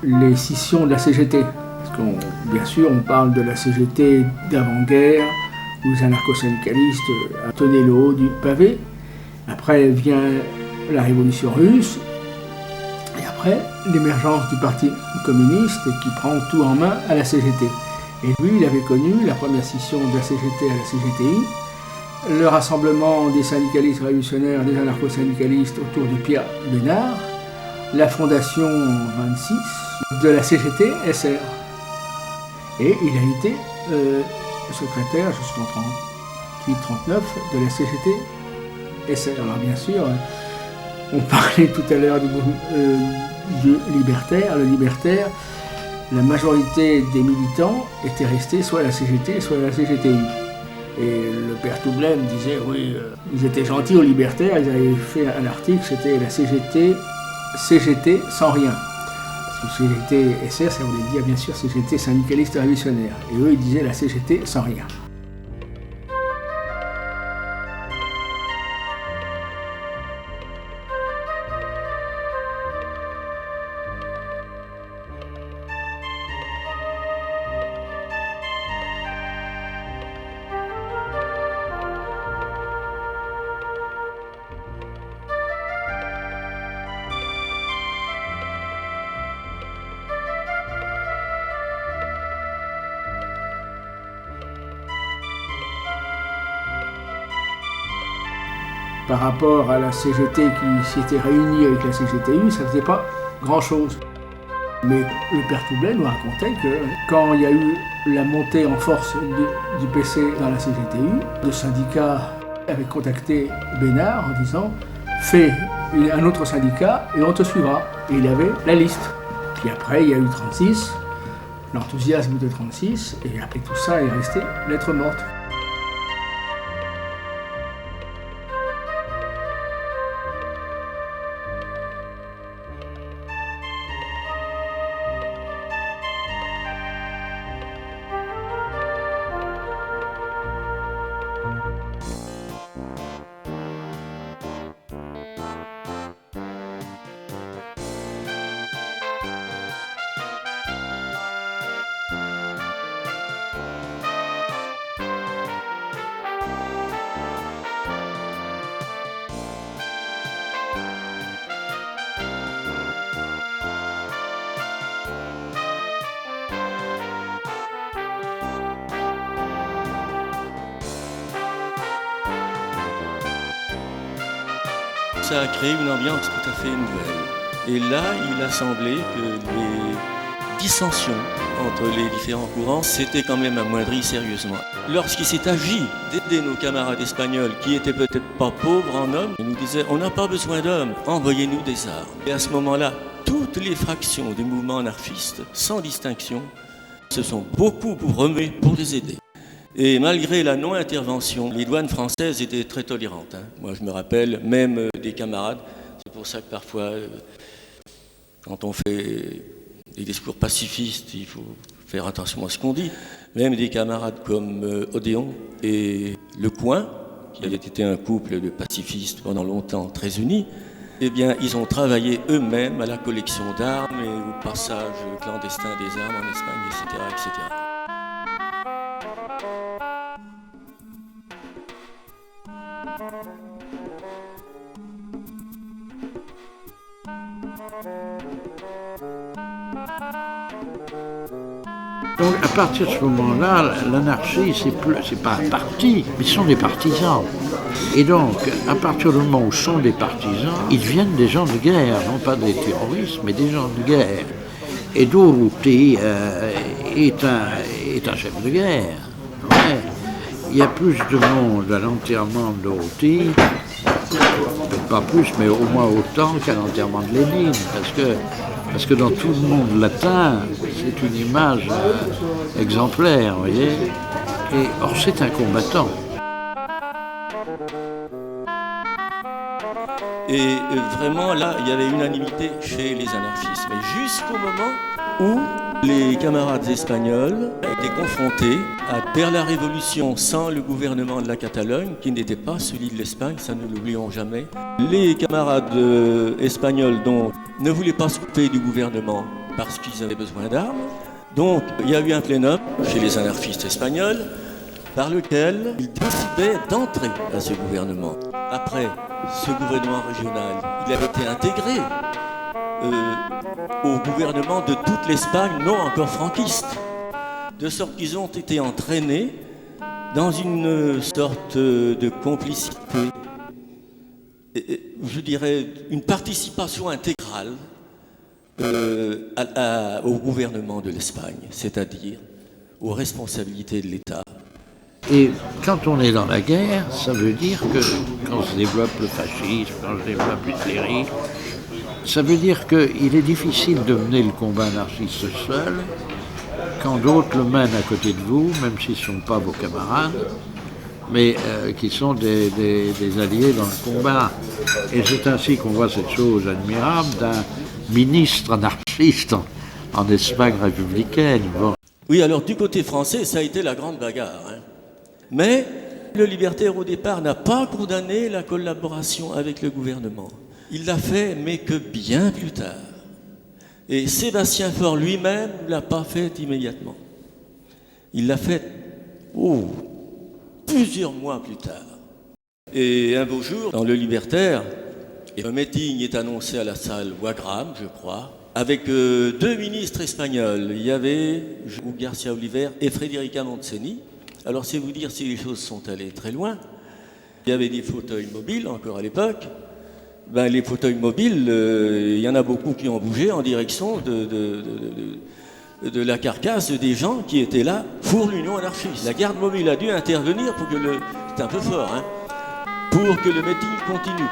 les scissions de la CGT. Parce bien sûr, on parle de la CGT d'avant-guerre, où les anarcho-syndicalistes tenaient le haut du pavé. Après vient la révolution russe, et après l'émergence du Parti communiste qui prend tout en main à la CGT. Et lui, il avait connu la première scission de la CGT à la CGTI, le rassemblement des syndicalistes révolutionnaires, des anarcho-syndicalistes autour de Pierre Bénard, la fondation en 26 de la CGT-SR. Et il a été secrétaire jusqu'en 38-39 de la CGT-SR. Alors bien sûr, on parlait tout à l'heure du libertaire. Le libertaire, la majorité des militants étaient restés soit à la CGT, soit à la CGTI. Et le père Toublen disait, oui, ils étaient gentils aux libertaires, ils avaient fait un article, c'était la CGT sans rien. Parce que CGT SR, ça voulait dire bien sûr CGT syndicaliste révolutionnaire. Et eux, ils disaient la CGT sans rien. Par rapport à la CGT qui s'était réunie avec la CGTU, ça ne faisait pas grand-chose. Mais le père Toublen nous racontait que quand il y a eu la montée en force du PC dans la CGTU, le syndicat avait contacté Bénard en disant « Fais un autre syndicat et on te suivra ». Et il avait la liste. Puis après, il y a eu 36, l'enthousiasme de 36, et après tout ça est resté lettre morte. Ça a créé une ambiance tout à fait nouvelle. Et là, il a semblé que les dissensions entre les différents courants s'étaient quand même amoindries sérieusement. Lorsqu'il s'est agi d'aider nos camarades espagnols, qui étaient peut-être pas pauvres en hommes, ils nous disaient « on n'a pas besoin d'hommes, envoyez-nous des armes ». Et à ce moment-là, toutes les fractions des mouvements anarchistes, sans distinction, se sont beaucoup remuées pour les aider. Et malgré la non-intervention, les douanes françaises étaient très tolérantes. Moi, je me rappelle même des camarades. C'est pour ça que parfois, quand on fait des discours pacifistes, il faut faire attention à ce qu'on dit. Même des camarades comme Odéon et Lecoing, qui avaient été un couple de pacifistes pendant longtemps très unis, eh bien, ils ont travaillé eux-mêmes à la collection d'armes et au passage clandestin des armes en Espagne, etc., etc. Donc à partir de ce moment-là, l'anarchie, c'est pas un parti, mais ce sont des partisans. Et donc, à partir du moment où ce sont des partisans, ils deviennent des gens de guerre, non pas des terroristes, mais des gens de guerre. Et Durruti est un chef de guerre. Ouais. Il y a plus de monde à l'enterrement de Durruti, peut-être pas plus, mais au moins autant qu'à l'enterrement de Lénine, parce que dans tout le monde latin, c'est une image exemplaire, vous voyez. Et or, c'est un combattant. Et vraiment, là, il y avait unanimité chez les anarchistes. Mais jusqu'au moment où Les camarades espagnols étaient confrontés vers la Révolution sans le gouvernement de la Catalogne, qui n'était pas celui de l'Espagne, ça ne l'oublions jamais. Les camarades espagnols donc ne voulaient pas se couper du gouvernement parce qu'ils avaient besoin d'armes. Donc il y a eu un plénum chez les anarchistes espagnols par lequel ils décidaient d'entrer à ce gouvernement. Après, ce gouvernement régional, il avait été intégré au gouvernement de toute l'Espagne, non encore franquiste, de sorte qu'ils ont été entraînés dans une sorte de complicité, je dirais une participation intégrale au gouvernement de l'Espagne, c'est-à-dire aux responsabilités de l'État. Et quand on est dans la guerre, ça veut dire que quand se développe le fascisme, quand se développe l'hystérie, ça veut dire qu'il est difficile de mener le combat anarchiste seul, quand d'autres le mènent à côté de vous, même s'ils ne sont pas vos camarades, mais qui sont des alliés dans le combat. Et c'est ainsi qu'on voit cette chose admirable d'un ministre anarchiste en Espagne républicaine. Bon. Oui, alors du côté français, ça a été la grande bagarre. Hein. Mais le libertaire, au départ, n'a pas condamné la collaboration avec le gouvernement. Il l'a fait, mais que bien plus tard. Et Sébastien Faure lui-même ne l'a pas fait immédiatement. Il l'a fait plusieurs mois plus tard. Et un beau jour, dans le Libertaire, un meeting est annoncé à la salle Wagram, je crois, avec deux ministres espagnols. Il y avait Hugo Garcia Oliver et Federica Montseny. Alors c'est vous dire si les choses sont allées très loin. Il y avait des fauteuils mobiles encore à l'époque. Ben, les fauteuils mobiles, il y en a beaucoup qui ont bougé en direction de la carcasse des gens qui étaient là pour l'Union anarchiste. La garde mobile a dû intervenir pour que c'est un peu fort, hein, pour que le meeting continue.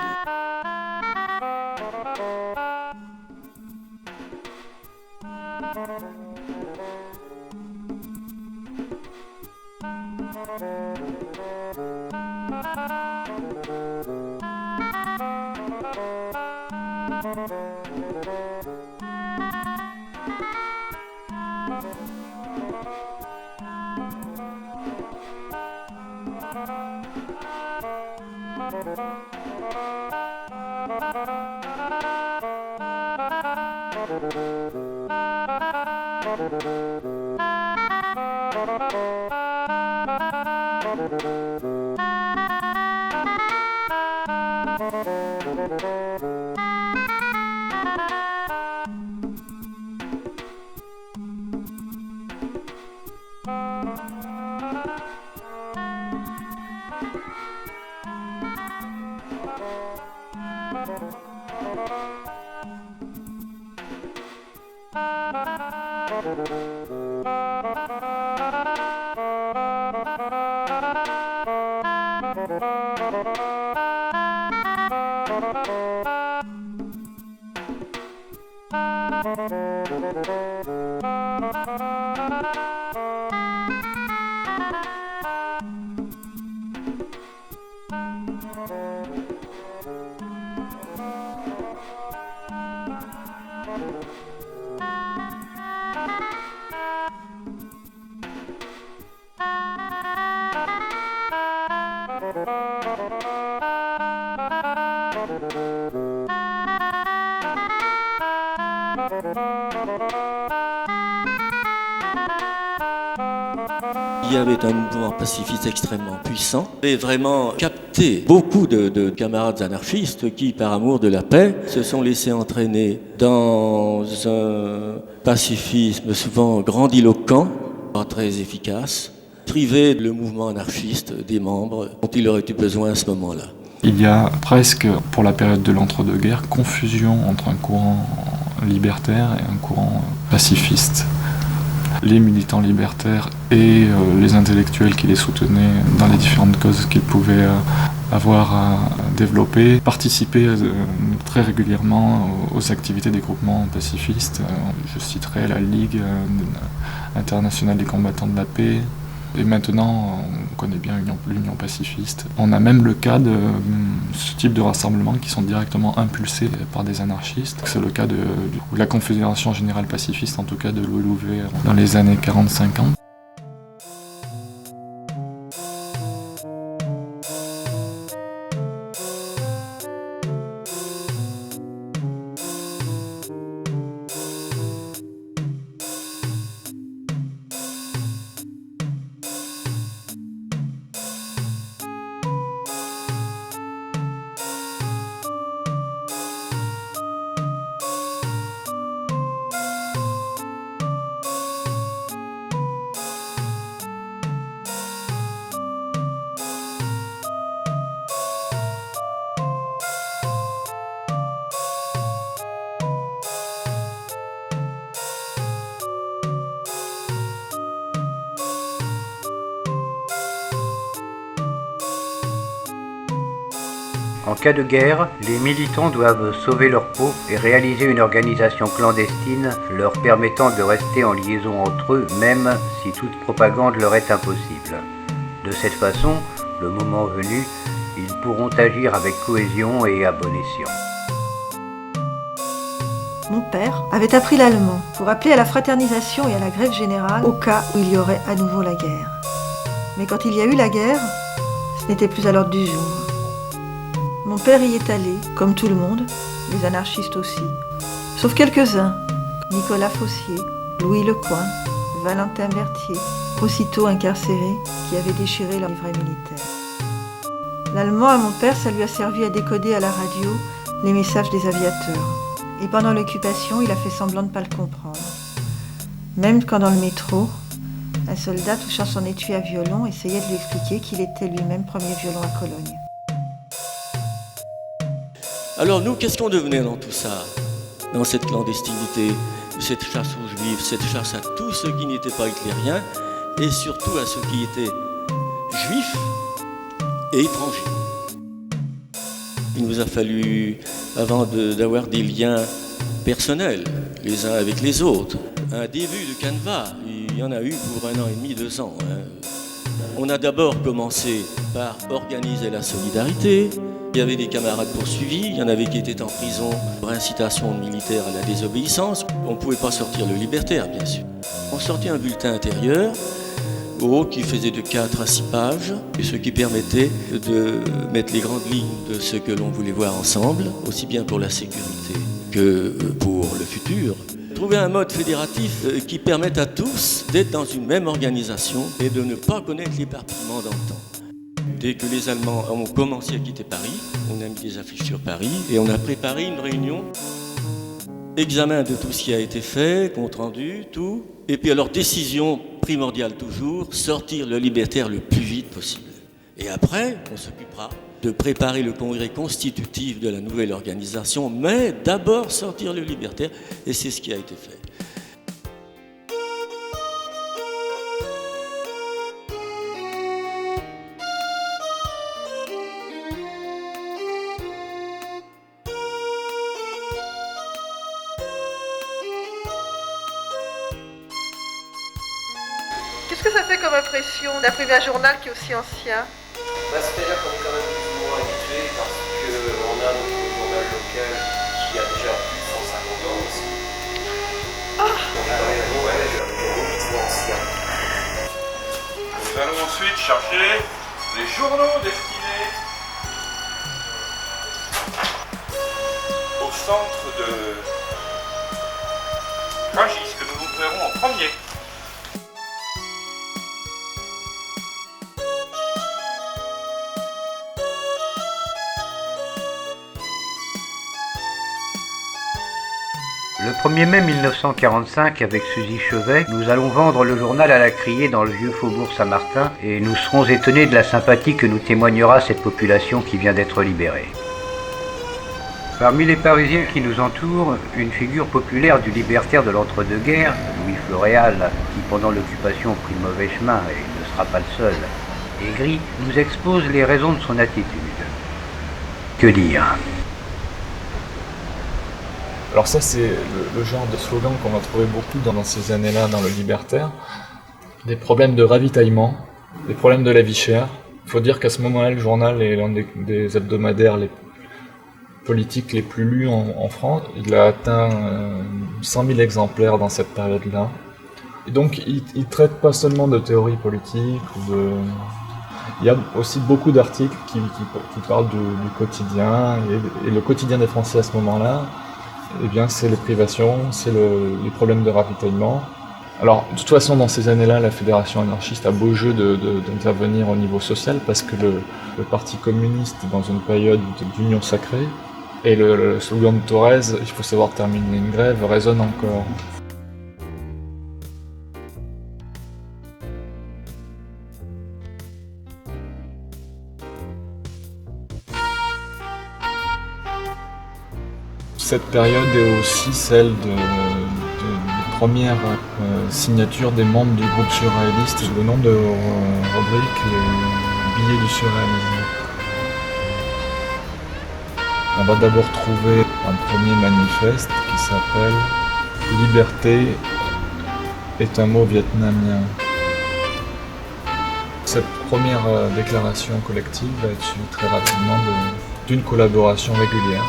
Il y avait un mouvement pacifiste extrêmement puissant et vraiment capté beaucoup de camarades anarchistes qui, par amour de la paix, se sont laissés entraîner dans un pacifisme souvent grandiloquent, pas très efficace, privé le mouvement anarchiste des membres dont il aurait eu besoin à ce moment-là. Il y a presque, pour la période de l'entre-deux-guerres, confusion entre un courant libertaire et un courant pacifiste. Les militants libertaires et les intellectuels qui les soutenaient dans les différentes causes qu'ils pouvaient avoir à développer participaient très régulièrement aux activités des groupements pacifistes. Je citerai la Ligue internationale des combattants de la paix, Et maintenant, on connaît bien l'Union pacifiste. On a même le cas de ce type de rassemblements qui sont directement impulsés par des anarchistes. C'est le cas de la Confédération Générale Pacifiste, en tout cas de Louis Louvet, dans les années 40-50. En cas de guerre, les militants doivent sauver leur peau et réaliser une organisation clandestine leur permettant de rester en liaison entre eux, même si toute propagande leur est impossible. De cette façon, le moment venu, ils pourront agir avec cohésion et à bon escient. Mon père avait appris l'allemand pour appeler à la fraternisation et à la grève générale au cas où il y aurait à nouveau la guerre. Mais quand il y a eu la guerre, ce n'était plus à l'ordre du jour. Mon père y est allé, comme tout le monde, les anarchistes aussi, sauf quelques-uns, Nicolas Fossier, Louis Lecoing, Valentin Berthier, aussitôt incarcérés, qui avaient déchiré leur livret militaire. L'allemand à mon père, ça lui a servi à décoder à la radio les messages des aviateurs. Et pendant l'occupation, il a fait semblant de ne pas le comprendre. Même quand dans le métro, un soldat touchant son étui à violon essayait de lui expliquer qu'il était lui-même premier violon à Cologne. Alors nous, qu'est-ce qu'on devenait dans tout ça? Dans cette clandestinité, cette chasse aux juifs, cette chasse à tous ceux qui n'étaient pas hitlériens, et surtout à ceux qui étaient juifs et étrangers. Il nous a fallu, avant d'avoir des liens personnels, les uns avec les autres, un début de canevas. Il y en a eu pour 1 an et demi, 2 ans. On a d'abord commencé par organiser la solidarité. Il y avait des camarades poursuivis, il y en avait qui étaient en prison pour incitation militaire à la désobéissance. On ne pouvait pas sortir le libertaire, bien sûr. On sortait un bulletin intérieur qui faisait de 4 à 6 pages, et ce qui permettait de mettre les grandes lignes de ce que l'on voulait voir ensemble, aussi bien pour la sécurité que pour le futur. Trouver un mode fédératif qui permette à tous d'être dans une même organisation et de ne pas connaître l'éparpillement dans le temps. Dès que les Allemands ont commencé à quitter Paris, on a mis des affiches sur Paris et on a préparé une réunion, examen de tout ce qui a été fait, compte rendu, tout. Et puis alors décision primordiale toujours, sortir le libertaire le plus vite possible. Et après, on s'occupera de préparer le congrès constitutif de la nouvelle organisation, mais d'abord sortir le libertaire, et c'est ce qui a été fait. Qu'est-ce que ça fait comme impression d'imprimer un journal qui est aussi ancien? C'est-à-dire qu'on est quand même plus ou moins habitué parce qu'on a notre journal local qui a déjà plus de 150 ans aussi. Donc on est dans les collèges avec un groupe ancien. Nous allons ensuite chercher les journaux destinés au centre de Rungis que nous ouvrirons en premier. Le 1er mai 1945, avec Suzy Chevet, nous allons vendre le journal à la criée dans le vieux faubourg Saint-Martin et nous serons étonnés de la sympathie que nous témoignera cette population qui vient d'être libérée. Parmi les Parisiens qui nous entourent, une figure populaire du libertaire de l'entre-deux-guerres, Louis Floréal, qui pendant l'occupation prit le mauvais chemin et ne sera pas le seul, Aigri, nous expose les raisons de son attitude. Que dire ? Alors ça, c'est le genre de slogan qu'on va trouver beaucoup dans ces années-là dans le libertaire. des problèmes de ravitaillement, des problèmes de la vie chère. Il faut dire qu'à ce moment-là, le journal est l'un des hebdomadaires les politiques les plus lus en France. Il a atteint 100 000 exemplaires dans cette période-là. Et donc, il traite pas seulement de théorie politique ou de... Il y a aussi beaucoup d'articles qui parlent du quotidien, et le quotidien des Français à ce moment-là, eh bien, c'est les privations, c'est les problèmes de ravitaillement. Alors, de toute façon, dans ces années-là, la Fédération anarchiste a beau jeu d'intervenir au niveau social, parce que le Parti communiste est dans une période d'union sacrée, et le slogan de Thorez, il faut savoir terminer une grève, résonne encore. Cette période est aussi celle des premières signatures des membres du groupe surréaliste. Le nom de rubrique, les billets du surréalisme. On va d'abord trouver un premier manifeste qui s'appelle « Liberté est un mot vietnamien ». Cette première déclaration collective va être suivie très rapidement d'une collaboration régulière,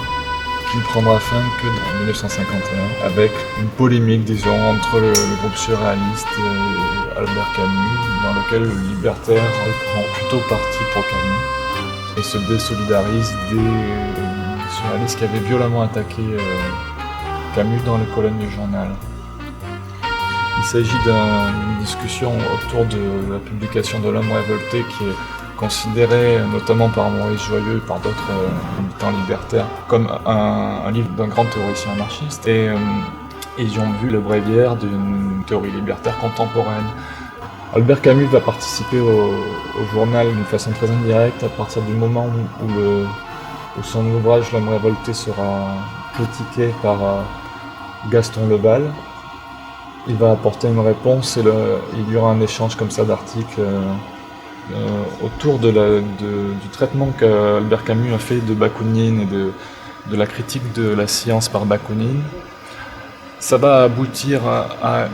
qui ne prendra fin que en 1951, avec une polémique, disons, entre le groupe surréaliste et Albert Camus, dans lequel le libertaire prend plutôt parti pour Camus et se désolidarise des surréalistes qui avaient violemment attaqué Camus dans les colonnes du journal. Il s'agit d'une discussion autour de la publication de L'Homme révolté, qui est considéré notamment par Maurice Joyeux et par d'autres militants libertaires comme un livre d'un grand théoricien anarchiste, et ils ont vu le bréviaire d'une théorie libertaire contemporaine. Albert Camus va participer au journal d'une façon très indirecte à partir du moment où son ouvrage L'Homme révolté sera critiqué par Gaston Leval. Il va apporter une réponse et il y aura un échange comme ça d'articles autour du traitement qu'Albert Camus a fait de Bakounine et de la critique de la science par Bakounine. Ça va aboutir à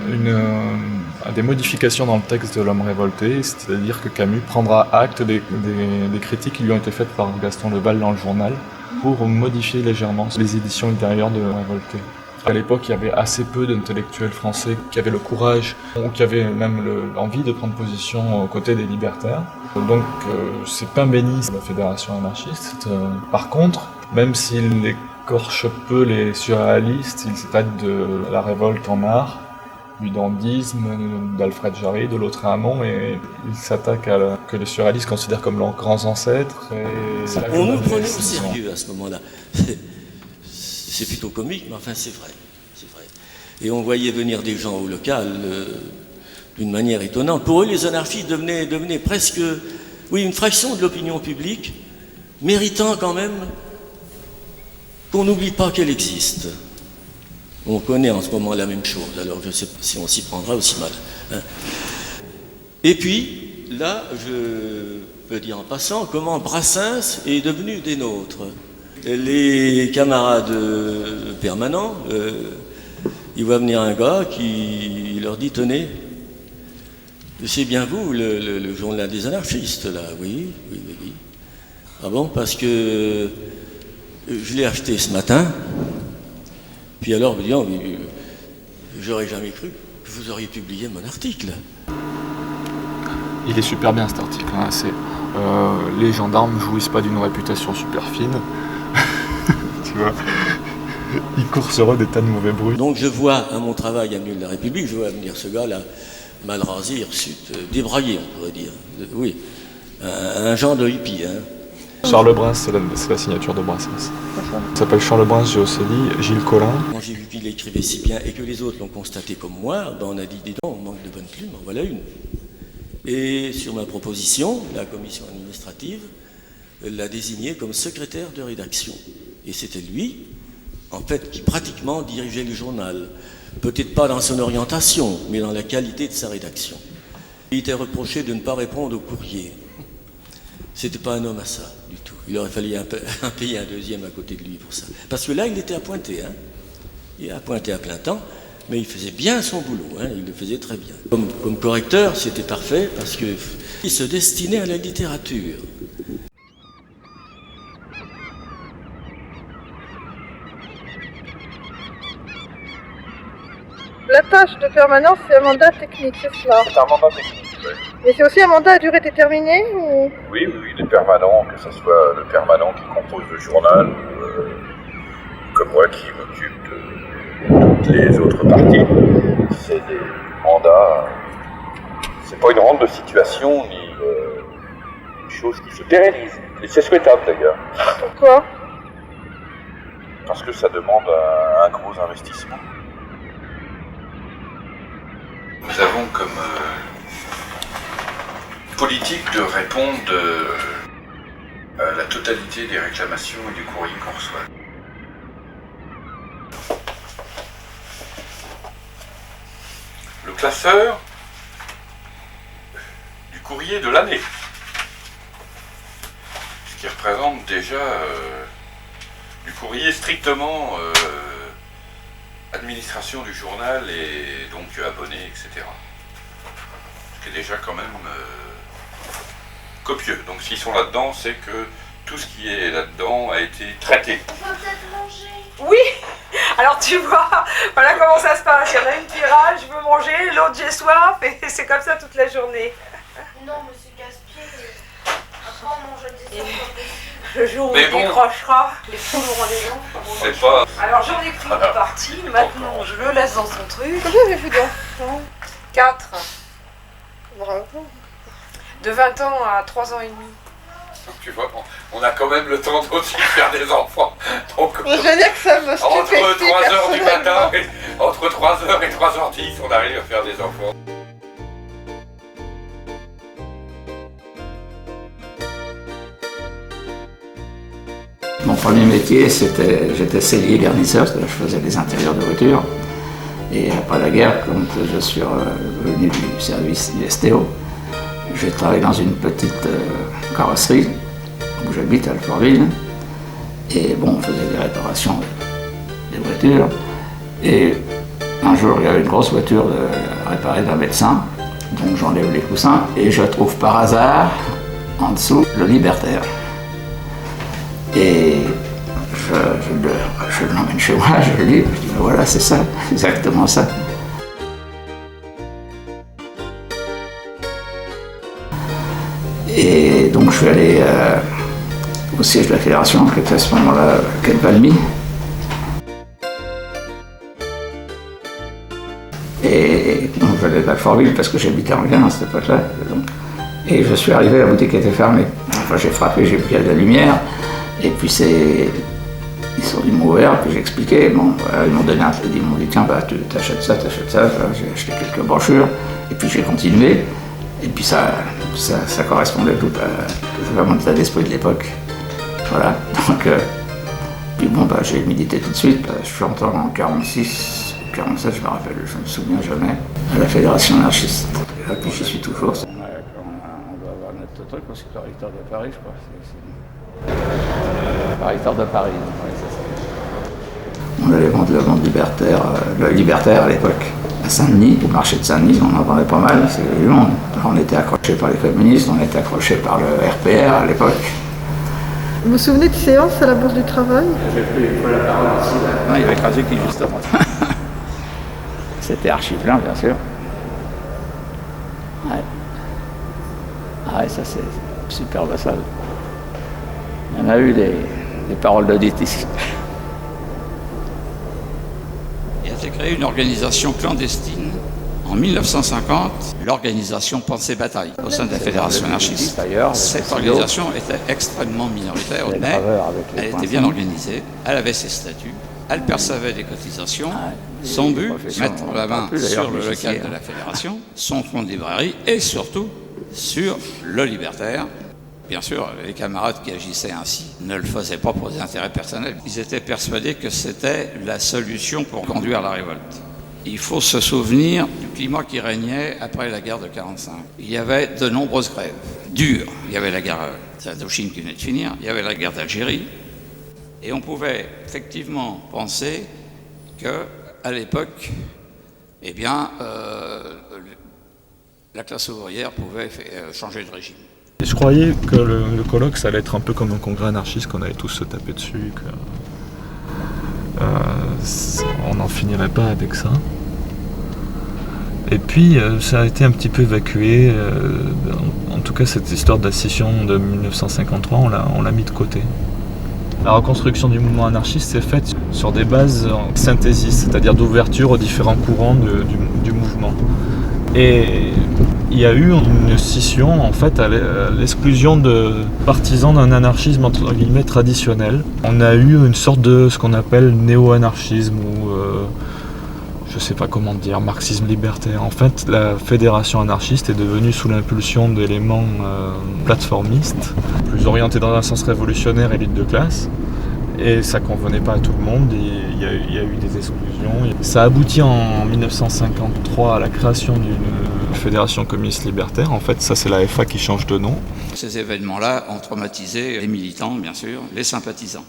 des modifications dans le texte de L'Homme révolté, c'est-à-dire que Camus prendra acte des critiques qui lui ont été faites par Gaston Leval dans le journal pour modifier légèrement les éditions ultérieures de L'Homme révolté. À l'époque, il y avait assez peu d'intellectuels français qui avaient le courage ou qui avaient même l'envie de prendre position aux côtés des libertaires. Donc c'est pain béni, la Fédération anarchiste. Par contre, même s'il écorche peu les surréalistes, il traite de la révolte en art, du dandisme, d'Alfred Jarry, de Lautréamont, et il s'attaque à que les surréalistes considèrent comme leurs grands ancêtres. On nous prenait au sérieux à ce moment-là. C'est plutôt comique, mais enfin c'est vrai. Et on voyait venir des gens au local d'une manière étonnante. Pour eux, les anarchistes devenaient presque, une fraction de l'opinion publique, méritant quand même qu'on n'oublie pas qu'elle existe. On connaît en ce moment la même chose, alors je ne sais pas si on s'y prendra aussi mal. Hein. Et puis, là, je peux dire en passant comment Brassens est devenu des nôtres. Les camarades permanents, il voit venir un gars qui leur dit « Tenez, c'est bien vous, le journal des anarchistes, là, oui. Ah bon, parce que je l'ai acheté ce matin, puis alors, j'aurais jamais cru que vous auriez publié mon article. » Il est super bien cet article, hein. Les gendarmes jouissent pas d'une réputation super fine. Tu vois, ils courent sur eux des tas de mauvais bruits. Donc je vois à mon travail à Avenue de la République, je vois venir ce gars-là, mal rasé, hirsute, débraillé, on pourrait dire. Oui, un genre de hippie. Hein. Charles Brins, c'est la signature de Brassens. Il s'appelle Charles Brins, Géocélie, Gilles Collin. Quand j'ai vu qu'il écrivait si bien et que les autres l'ont constaté comme moi, on a dit, dis donc, on manque de bonnes plumes, en voilà une. Et sur ma proposition, la commission administrative l'a désigné comme secrétaire de rédaction. Et c'était lui, en fait, qui pratiquement dirigeait le journal. Peut-être pas dans son orientation, mais dans la qualité de sa rédaction. Il était reproché de ne pas répondre au courrier. C'était pas un homme à ça, du tout. Il aurait fallu payer un deuxième à côté de lui pour ça. Parce que là, il était appointé. Hein. Il est appointé à plein temps. Mais il faisait bien son boulot, hein, il le faisait très bien. Comme correcteur, c'était parfait parce qu'il se destinait à la littérature. La tâche de permanence, c'est un mandat technique, c'est cela? C'est un mandat technique, oui. Mais c'est aussi un mandat à durée déterminée ou... Oui, les permanents, que ce soit le permanent qui compose le journal, comme moi qui m'occupe de toutes les autres parties, c'est des mandats. C'est pas une rente de situation ni une chose qui se pérennise. Et c'est souhaitable d'ailleurs. Pourquoi? Parce que ça demande un gros investissement. Nous avons comme politique de répondre à la totalité des réclamations et du courrier qu'on reçoit. Le classeur du courrier de l'année, ce qui représente déjà du courrier strictement administration du journal et donc abonnés, etc. Ce qui est déjà quand même copieux. Donc s'ils sont là-dedans, c'est que tout ce qui est là-dedans a été traité. On va peut-être manger. Oui. Alors tu vois, voilà comment ça se passe. Il y en a une qui râle, je veux manger, l'autre j'ai soif, et c'est comme ça toute la journée. Non, mais c'est casse-pied. Après, on mange des enfants. Le jour où on décrochera, les poules auront des dents. C'est pas... Alors j'en ai pris une partie, maintenant je le laisse dans son truc. Combien avez-vous d'enfants? 4. Bravo. De 20 ans à 3 ans et demi. Donc tu vois, on a quand même le temps aussi de faire des enfants. Donc, Je veux dire que ça me stupéfie entre 3h du matin, personnellement. entre 3h et 3h10, on arrive à faire des enfants. Mon premier métier, j'étais sellier garnisseur, c'est-à-dire je faisais les intérieurs de voitures. Et après la guerre, quand je suis revenu du service du STO, j'ai travaillé dans une petite carrosserie où j'habite à Alfortville. Et bon, on faisait des réparations des voitures. Et un jour, il y avait une grosse voiture réparée d'un médecin, donc j'enlève les coussins et je trouve par hasard en dessous le Libertaire. Et je l'emmène chez moi, je le lis, je dis voilà, c'est ça, exactement ça. Et donc je suis allé au siège de la fédération, qui était à ce moment-là Quai Valmy. Et donc je allais à Alfortville parce que j'habitais en Gien à cette époque-là. Et je suis arrivé, la boutique était fermée. Enfin j'ai frappé, j'ai vu qu'il y avait de la lumière. Et puis ils sont venus m'ouvrir, puis j'ai expliqué. Bon, voilà, ils m'ont donné ils m'ont dit tiens, bah, tu t'achètes ça. J'ai acheté quelques brochures. Et puis j'ai continué. Et puis ça correspondait tout à mon état d'esprit de l'époque. Voilà. Donc, puis bon, bah, j'ai milité tout de suite. Bah, je suis entré en 46, 47, je me rappelle, je me souviens jamais, à la Fédération anarchiste. Et puis j'y suis toujours. On doit avoir notre truc aussi, correcteur de Paris, je crois. Correcteur de Paris, ouais, c'est ça. On allait vendre le monde libertaire, le Libertaire à l'époque, à Saint-Denis, au marché de Saint-Denis, on en vendait pas mal, c'est du monde. Alors, on était accrochés par les communistes, on était accrochés par le RPR à l'époque. Vous vous souvenez de séances à la Bourse du Travail? J'ai pris la parole ici, là. Non, il y avait Krasuki juste avant. C'était archi plein, bien sûr. Ouais. Ah ouais, ça c'est superbe salle. Il y en a eu des paroles d'audit ici. Il a été créé une organisation clandestine. En 1950, l'organisation Pensée Bataille, au sein de la Fédération anarchiste. Cette organisation était extrêmement minoritaire, mais elle était bien organisée, elle avait ses statuts, elle percevait des cotisations. Son but, mettre la main sur le local de la Fédération, son fonds de librairie et surtout sur le Libertaire. Bien sûr, les camarades qui agissaient ainsi ne le faisaient pas pour des intérêts personnels. Ils étaient persuadés que c'était la solution pour conduire la révolte. Il faut se souvenir du climat qui régnait après la guerre de 1945. Il y avait de nombreuses grèves dures. Il y avait la guerre d'Indochine qui venait de finir, il y avait la guerre d'Algérie. Et on pouvait effectivement penser qu'à l'époque, eh bien, la classe ouvrière pouvait changer de régime. Et je croyais que le colloque, ça allait être un peu comme un congrès anarchiste, qu'on allait tous se taper dessus, qu'on n'en finirait pas avec ça. Et puis, ça a été un petit peu évacué. En tout cas, cette histoire de la scission de 1953, on l'a mis de côté. La reconstruction du mouvement anarchiste s'est faite sur des bases synthésistes, c'est-à-dire d'ouverture aux différents courants du mouvement. Et il y a eu une scission en fait à l'exclusion de partisans d'un anarchisme entre guillemets traditionnel. On a eu une sorte de ce qu'on appelle néo-anarchisme ou je sais pas comment dire, marxisme libertaire. En fait, la fédération anarchiste est devenue sous l'impulsion d'éléments plateformistes, plus orientés dans un sens révolutionnaire et lutte de classe. Et ça convenait pas à tout le monde, il y a eu des exclusions. Ça aboutit en 1953 à la création d'une fédération communiste libertaire. En fait, ça c'est la FA qui change de nom. Ces événements-là ont traumatisé les militants, bien sûr, les sympathisants.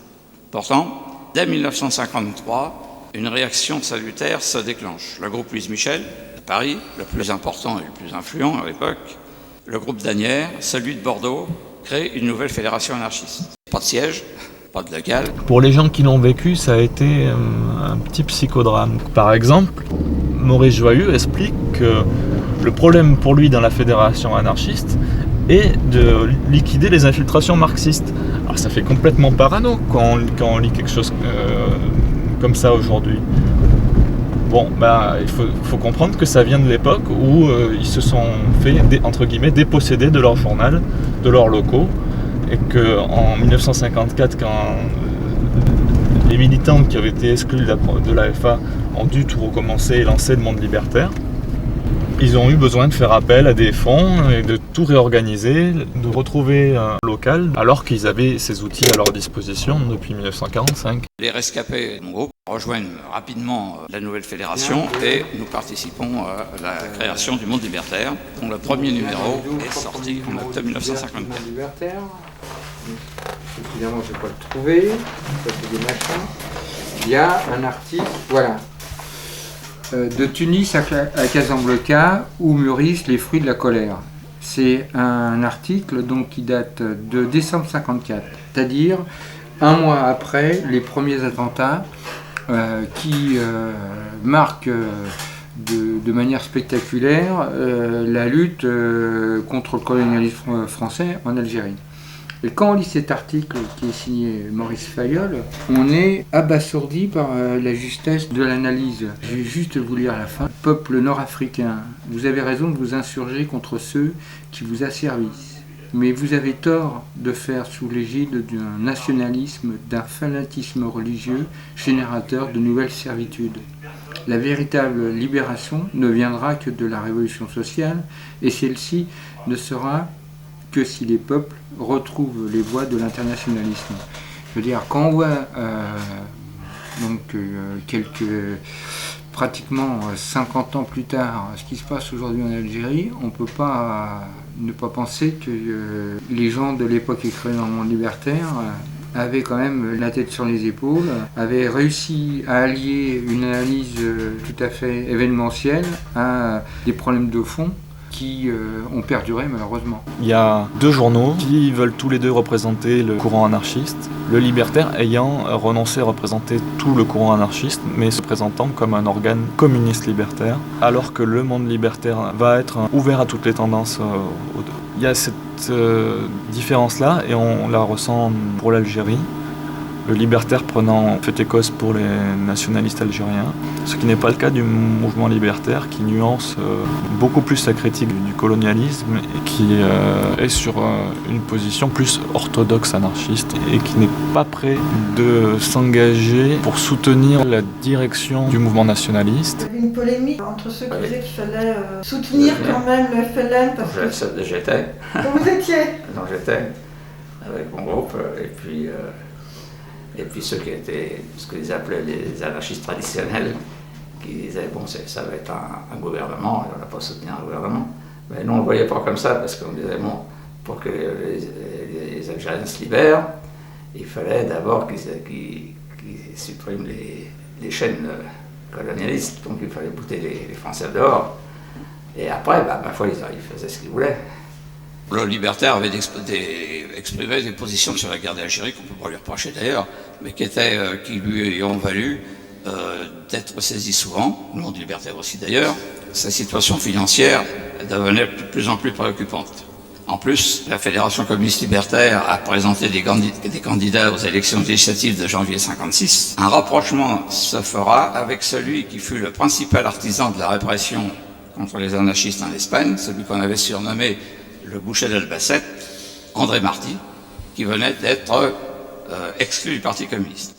Pourtant, dès 1953, une réaction salutaire se déclenche. Le groupe Louise Michel, à Paris, le plus important et le plus influent à l'époque, le groupe d'Asnières, celui de Bordeaux, crée une nouvelle fédération anarchiste. Pas de siège, pas de local. Pour les gens qui l'ont vécu, ça a été un petit psychodrame. Par exemple, Maurice Joyeux explique que le problème pour lui dans la fédération anarchiste est de liquider les infiltrations marxistes. Alors ça fait complètement parano quand on lit quelque chose comme ça aujourd'hui. Bon, il faut comprendre que ça vient de l'époque où ils se sont fait, entre guillemets, déposséder de leur journal, de leurs locaux, et qu'en 1954, quand les militants qui avaient été exclus de la FA ont dû tout recommencer et lancer le monde libertaire, ils ont eu besoin de faire appel à des fonds et de tout réorganiser, de retrouver un local, alors qu'ils avaient ces outils à leur disposition depuis 1945. Les rescapés de mon groupe rejoignent rapidement la nouvelle fédération et nous participons à la création du monde libertaire, dont le premier numéro est sorti en octobre 1954. Libertaire. Évidemment, je ne vais pas le trouver. Ça fait des machins. Il y a un article, voilà. De Tunis à Casablanca, où mûrissent les fruits de la colère. C'est un article donc, qui date de décembre 1954, c'est-à-dire un mois après les premiers attentats qui marquent de manière spectaculaire la lutte contre le colonialisme français en Algérie. Et quand on lit cet article qui est signé Maurice Fayolle, on est abasourdi par la justesse de l'analyse. Je vais juste vous lire la fin. Peuple nord-africain, vous avez raison de vous insurger contre ceux qui vous asservissent. Mais vous avez tort de faire sous l'égide d'un nationalisme, d'un fanatisme religieux générateur de nouvelles servitudes. La véritable libération ne viendra que de la révolution sociale, et celle-ci ne sera que si les peuples retrouvent les voies de l'internationalisme. Je veux dire, quand on voit pratiquement 50 ans plus tard, ce qui se passe aujourd'hui en Algérie, on ne peut pas ne pas penser que les gens de l'époque écrits dans le monde libertaire avaient quand même la tête sur les épaules, avaient réussi à allier une analyse tout à fait événementielle à des problèmes de fond qui ont perduré malheureusement. Il y a deux journaux qui veulent tous les deux représenter le courant anarchiste, le Libertaire ayant renoncé à représenter tout le courant anarchiste, mais se présentant comme un organe communiste libertaire, alors que le monde libertaire va être ouvert à toutes les tendances. Il y a cette différence-là et on la ressent pour l'Algérie. Le libertaire prenant fait cause pour les nationalistes algériens, ce qui n'est pas le cas du mouvement libertaire qui nuance beaucoup plus sa critique du colonialisme et qui est sur une position plus orthodoxe anarchiste et qui n'est pas prêt de s'engager pour soutenir la direction du mouvement nationaliste. Il y avait une polémique entre ceux qui disaient qu'il fallait soutenir quand même le FLN parce que... J'étais. Vous étiez. Non, j'étais avec mon groupe et puis ceux qui étaient ce qu'ils appelaient les anarchistes traditionnels, qui disaient bon ça va être un gouvernement, et on n'a pas soutenu un gouvernement. Mais nous on ne le voyait pas comme ça, parce qu'on disait bon, pour que les Algériens se libèrent, il fallait d'abord qu'ils suppriment les chaînes colonialistes, donc il fallait bouter les Français dehors. Et après, ma foi, ils faisaient ce qu'ils voulaient. Le libertaire avait exprimé des positions sur la guerre d'Algérie, qu'on ne peut pas lui reprocher d'ailleurs, mais qui lui ont valu d'être saisi souvent, le monde libertaire aussi d'ailleurs. Sa situation financière devenait de plus en plus préoccupante. En plus, la Fédération communiste libertaire a présenté des candidats aux élections législatives de janvier 1956. Un rapprochement se fera avec celui qui fut le principal artisan de la répression contre les anarchistes en Espagne, celui qu'on avait surnommé le boucher d'Albacete, André Marty, qui venait d'être exclu du Parti communiste.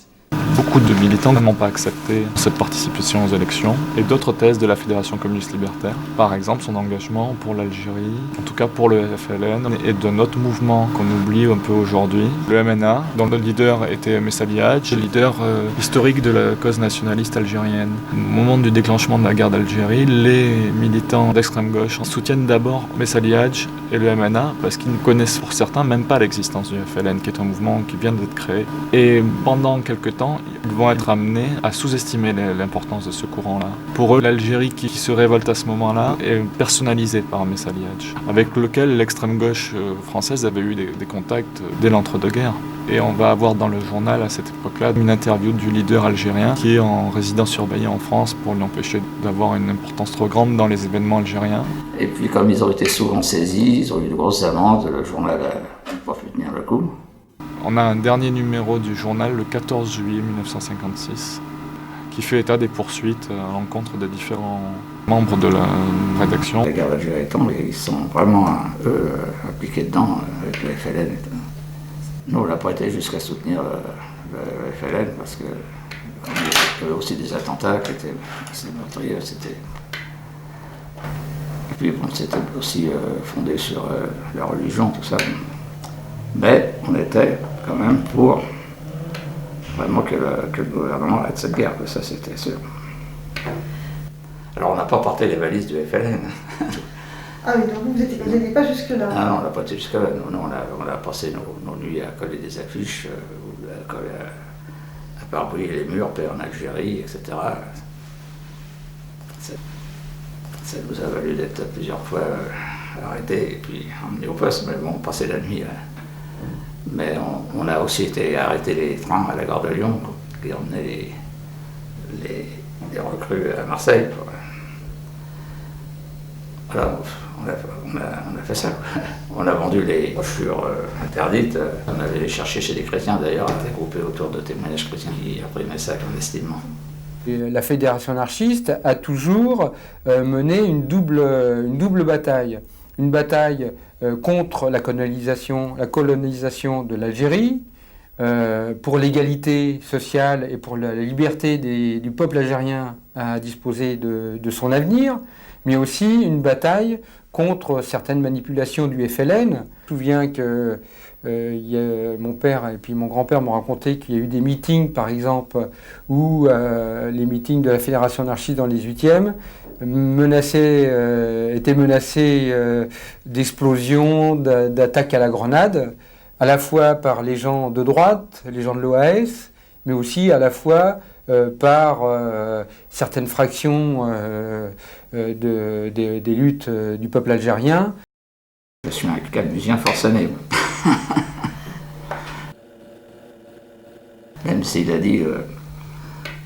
Beaucoup de militants n'ont pas accepté cette participation aux élections et d'autres thèses de la Fédération communiste libertaire, par exemple son engagement pour l'Algérie, en tout cas pour le FLN, et d'un autre mouvement qu'on oublie un peu aujourd'hui, le MNA, dont le leader était Messali Hadj, leader historique de la cause nationaliste algérienne. Au moment du déclenchement de la guerre d'Algérie, les militants d'extrême gauche soutiennent d'abord Messali Hadj et le MNA parce qu'ils ne connaissent pour certains même pas l'existence du FLN, qui est un mouvement qui vient d'être créé. Et pendant quelques temps, ils vont être amenés à sous-estimer l'importance de ce courant-là. Pour eux, l'Algérie qui se révolte à ce moment-là est personnalisée par Messali Hadj, avec lequel l'extrême gauche française avait eu des contacts dès l'entre-deux-guerres. Et on va avoir dans le journal à cette époque-là une interview du leader algérien qui est en résidence surveillée en France pour l'empêcher d'avoir une importance trop grande dans les événements algériens. Et puis comme ils ont été souvent saisis, ils ont eu de grosses amendes, le journal n'a pas pu tenir le coup. On a un dernier numéro du journal, le 14 juillet 1956, qui fait état des poursuites à l'encontre des différents membres de la rédaction. La guerre d'Algérie tombe et ils sont vraiment, eux, appliqués dedans avec le FLN. Nous, on n'a pas été jusqu'à soutenir le FLN parce que il y avait aussi des attentats qui étaient assez meurtriers. Et puis bon, c'était aussi fondé sur la religion, tout ça. Mais on était quand même pour vraiment que le gouvernement arrête cette guerre, ça c'était sûr. Alors on n'a pas porté les valises du FLN. Ah oui, donc vous n'étiez pas jusque-là. Ah non, on n'a pas été jusque-là. Nous, on a passé nos nuits à coller des affiches, à barbouiller les murs, paix en Algérie, etc. Ça nous a valu d'être plusieurs fois arrêtés et puis emmenés au poste, mais bon, on passait la nuit. Mais on a aussi été arrêter les trains à la gare de Lyon qui emmenaient les recrues à Marseille. Voilà, on a fait ça. On a vendu les brochures interdites. On allait les chercher chez des chrétiens d'ailleurs, groupés autour de témoignages chrétiens qui imprimaient ça clandestinement. La Fédération anarchiste a toujours mené une double bataille. Une bataille contre la colonisation de l'Algérie, pour l'égalité sociale et pour la liberté du peuple algérien à disposer de son avenir, mais aussi une bataille contre certaines manipulations du FLN. Je me souviens que mon père et puis mon grand-père m'ont raconté qu'il y a eu des meetings, par exemple, où les meetings de la Fédération anarchiste dans les 8e étaient menacés d'explosions, d'attaques à la grenade, à la fois par les gens de droite, les gens de l'OAS, mais aussi à la fois par certaines fractions des luttes du peuple algérien. Je suis un calmusien forcené. Même s'il a dit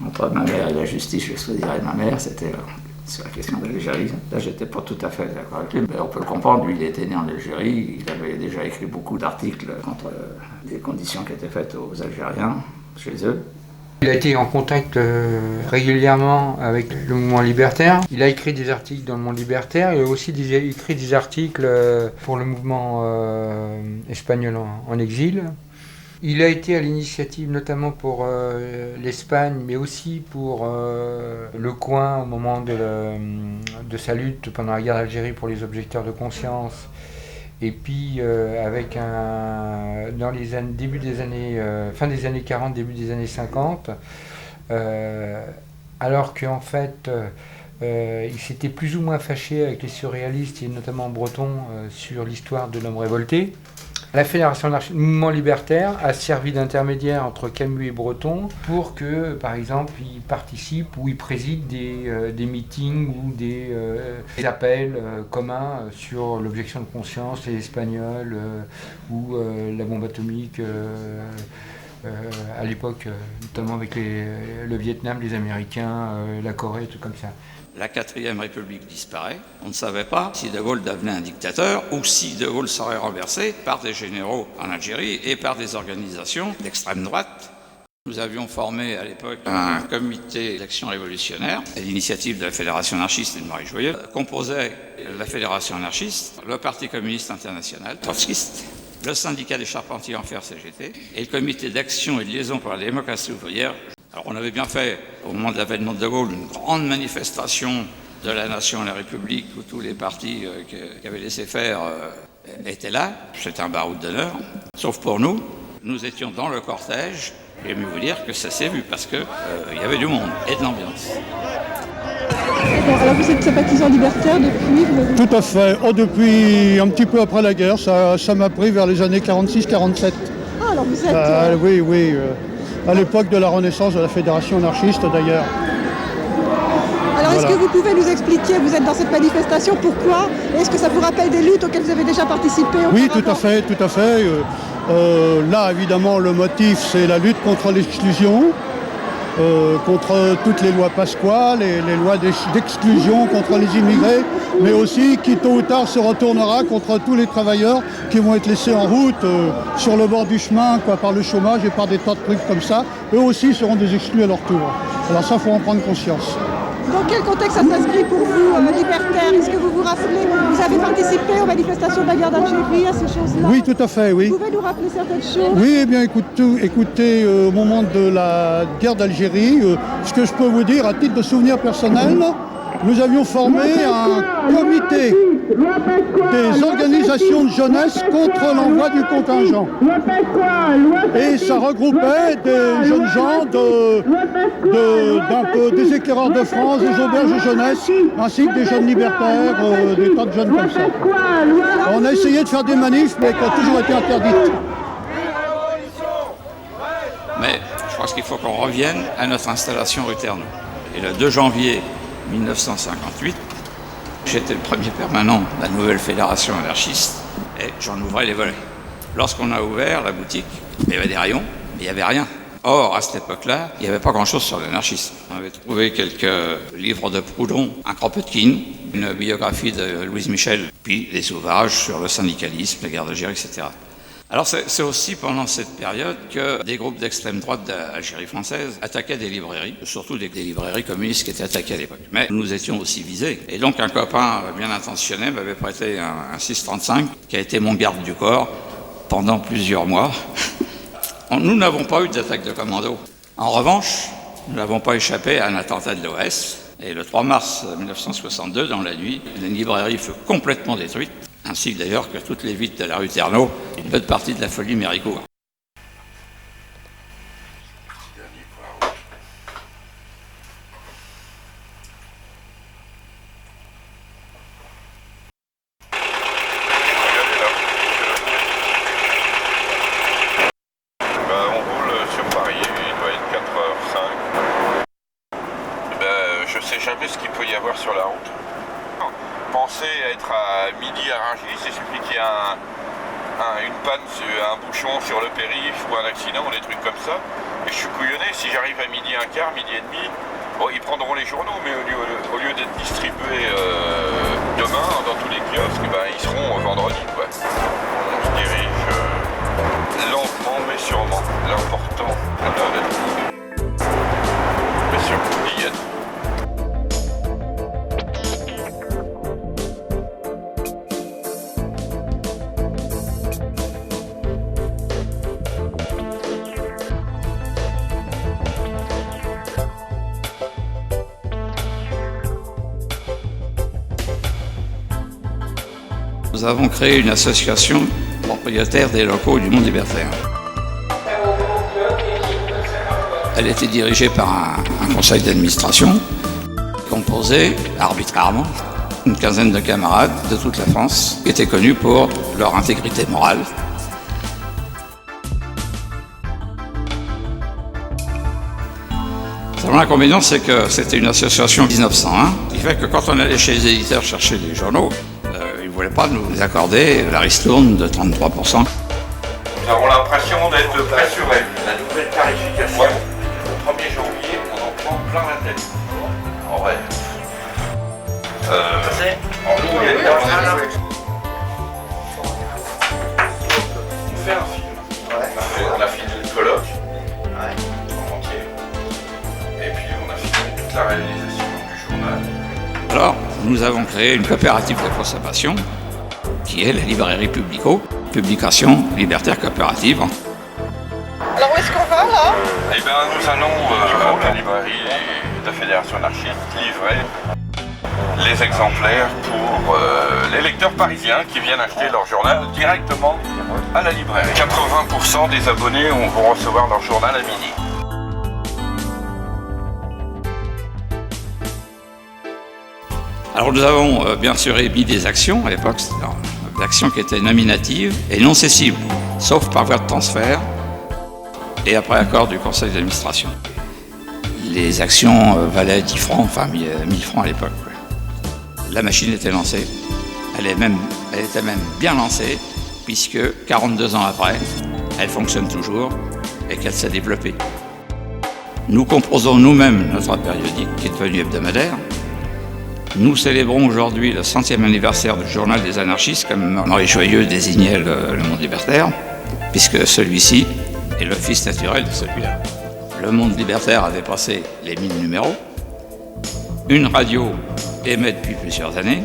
entre ma mère et la justice, je choisirais ma mère, c'était sur la question de l'Algérie. Là, j'étais pas tout à fait d'accord avec lui, mais on peut le comprendre. Lui, il était né en Algérie, il avait déjà écrit beaucoup d'articles contre les conditions qui étaient faites aux Algériens chez eux. Il a été en contact régulièrement avec le mouvement libertaire. Il a écrit des articles dans le monde libertaire. Il a aussi écrit des articles pour le mouvement espagnol en exil. Il a été à l'initiative notamment pour l'Espagne, mais aussi pour le coin au moment de sa lutte pendant la guerre d'Algérie pour les objecteurs de conscience. Et puis dans les fin des années 40, début des années 50, alors qu'en fait il s'était plus ou moins fâché avec les surréalistes et notamment Breton sur l'histoire de l'homme révolté. La Fédération anarchiste mouvement libertaire a servi d'intermédiaire entre Camus et Breton pour que, par exemple, ils participent ou ils président des meetings ou des appels communs sur l'objection de conscience, les Espagnols ou la bombe atomique à l'époque, notamment avec le Vietnam, les Américains, la Corée, tout comme ça. La 4e République disparaît. On ne savait pas si De Gaulle devenait un dictateur ou si De Gaulle serait renversé par des généraux en Algérie et par des organisations d'extrême droite. Nous avions formé à l'époque un comité d'action révolutionnaire à l'initiative de la Fédération anarchiste et de Marie Joyeux, composait la Fédération anarchiste, le Parti communiste international, trotskiste, le syndicat des charpentiers en fer CGT et le comité d'action et de liaison pour la démocratie ouvrière. Alors on avait bien fait, au moment de l'avènement de De Gaulle, une grande manifestation de la nation et la République où tous les partis qui avaient laissé faire étaient là. C'était un baroud d'honneur. Sauf pour nous, nous étions dans le cortège. J'aime mieux vous dire que ça s'est vu parce qu'il y avait du monde et de l'ambiance. Bon, alors vous êtes sympathisant libertaire depuis Tout à fait. Oh, depuis un petit peu après la guerre. Ça m'a pris vers les années 46-47. Ah, alors vous êtes... Oui. À l'époque de la renaissance de la Fédération anarchiste d'ailleurs. Alors est-ce que vous pouvez nous expliquer, vous êtes dans cette manifestation, pourquoi? Est-ce que ça vous rappelle des luttes auxquelles vous avez déjà participé? Oui, tout à fait. Là, évidemment, le motif, c'est la lutte contre l'exclusion, contre toutes les lois pasquales, les lois d'exclusion contre les immigrés, mais aussi qui tôt ou tard se retournera contre tous les travailleurs qui vont être laissés en route sur le bord du chemin par le chômage et par des tas de trucs comme ça. Eux aussi seront des exclus à leur tour. Alors ça, il faut en prendre conscience. Dans quel contexte ça s'inscrit pour vous, libertaire? Est-ce que vous vous rappelez, vous avez participé aux manifestations de la guerre d'Algérie, à ces choses-là? Oui, tout à fait, oui. Vous pouvez nous rappeler certaines choses? Oui, eh bien écoutez, au moment de la guerre d'Algérie, ce que je peux vous dire à titre de souvenir personnel, nous avions formé un comité des organisations de jeunesse contre l'envoi du contingent. Et ça regroupait des jeunes gens des éclaireurs de France, des auberges de jeunesse, ainsi que des jeunes libertaires, des tas de jeunes comme ça. On a essayé de faire des manifs, mais qui ont toujours été interdites. Mais je pense qu'il faut qu'on revienne à notre installation rue Ternaux. Et le 2 janvier 1958, j'étais le premier permanent de la nouvelle fédération anarchiste et j'en ouvrais les volets. Lorsqu'on a ouvert la boutique, il y avait des rayons, mais il n'y avait rien. Or, à cette époque-là, il n'y avait pas grand-chose sur l'anarchisme. On avait trouvé quelques livres de Proudhon, un Kropotkin, une biographie de Louise Michel, puis des ouvrages sur le syndicalisme, la guerre d'Algérie, etc. Alors c'est aussi pendant cette période que des groupes d'extrême droite d'Algérie française attaquaient des librairies, surtout des librairies communistes qui étaient attaquées à l'époque. Mais nous étions aussi visés. Et donc un copain bien intentionné m'avait prêté un 635 qui a été mon garde du corps pendant plusieurs mois. Nous n'avons pas eu d'attaque de commando. En revanche, nous n'avons pas échappé à un attentat de l'OS. Et le 3 mars 1962, dans la nuit, une librairie fut complètement détruite, ainsi d'ailleurs que toutes les vitres de la rue Ternaux, une bonne partie de la folie Méricourt. On roule sur Paris, il doit être 4h05. Je sais jamais ce qu'il peut y avoir sur la route. Pensez être à midi à Rungis, il suffit qu'il y ait une panne, un bouchon sur le périph' ou un accident ou des trucs comme ça. Et je suis couillonné, si j'arrive à midi un quart, midi et demi, bon, ils prendront les journaux, mais au lieu d'être distribués demain dans tous les kiosques, ils seront vendredi. On se dirige lentement mais sûrement. L'important, mais surtout d'y être. Nous avons créé une association propriétaire des locaux du monde libertaire. Elle était dirigée par un conseil d'administration composé arbitrairement d'une quinzaine de camarades de toute la France qui étaient connus pour leur intégrité morale Alors l'inconvénient, c'est que c'était une association 1901, qui fait que quand on allait chez les éditeurs chercher les journaux, ils ne voulaient pas nous accorder la ristourne de 33%. Nous avons l'impression d'être pressurés. La nouvelle tarification, au 1er janvier, on en prend plein la tête. En vrai. En nous, il y a des on fait un film. On a fini le colloque en entier. Et puis on a fini toute la réalisation du journal. Alors, nous avons créé une coopérative de consommation qui est la librairie Publico, publication libertaire coopérative. Alors où est-ce qu'on va là? Eh bien, nous allons à la librairie de la Fédération anarchiste livrer les exemplaires pour les lecteurs parisiens qui viennent acheter leur journal directement à la librairie. 80% des abonnés vont recevoir leur journal à midi. Alors nous avons bien sûr émis des actions à l'époque, des actions qui étaient nominatives et non cessibles, sauf par voie de transfert et après accord du conseil d'administration. Les actions valaient 10 francs, enfin 1000 francs à l'époque. La machine était lancée, elle était même bien lancée, puisque 42 ans après, elle fonctionne toujours et qu'elle s'est développée. Nous composons nous-mêmes notre périodique qui est devenu hebdomadaire. Nous célébrons aujourd'hui le 100e anniversaire du journal des anarchistes, comme Maurice Joyeux désignait le Monde libertaire, puisque celui-ci est le fils naturel de celui-là. Le Monde libertaire a dépassé les 1000 numéros. Une radio émet depuis plusieurs années.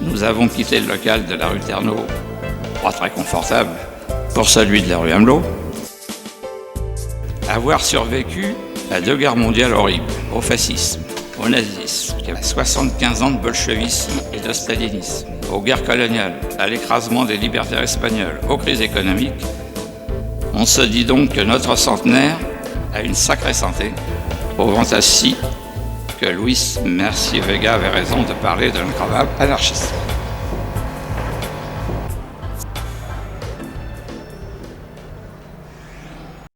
Nous avons quitté le local de la rue Ternaux, pas très confortable, pour celui de la rue Amelot. Avoir survécu à 2 guerres mondiales horribles, au fascisme, au nazisme, à 75 ans de bolchevisme et de stalinisme, aux guerres coloniales, à l'écrasement des libertaires espagnols, aux crises économiques, on se dit donc que notre centenaire a une sacrée santé, prouvant ainsi que Luis Mercier Vega avait raison de parler de l'incroyable anarchisme.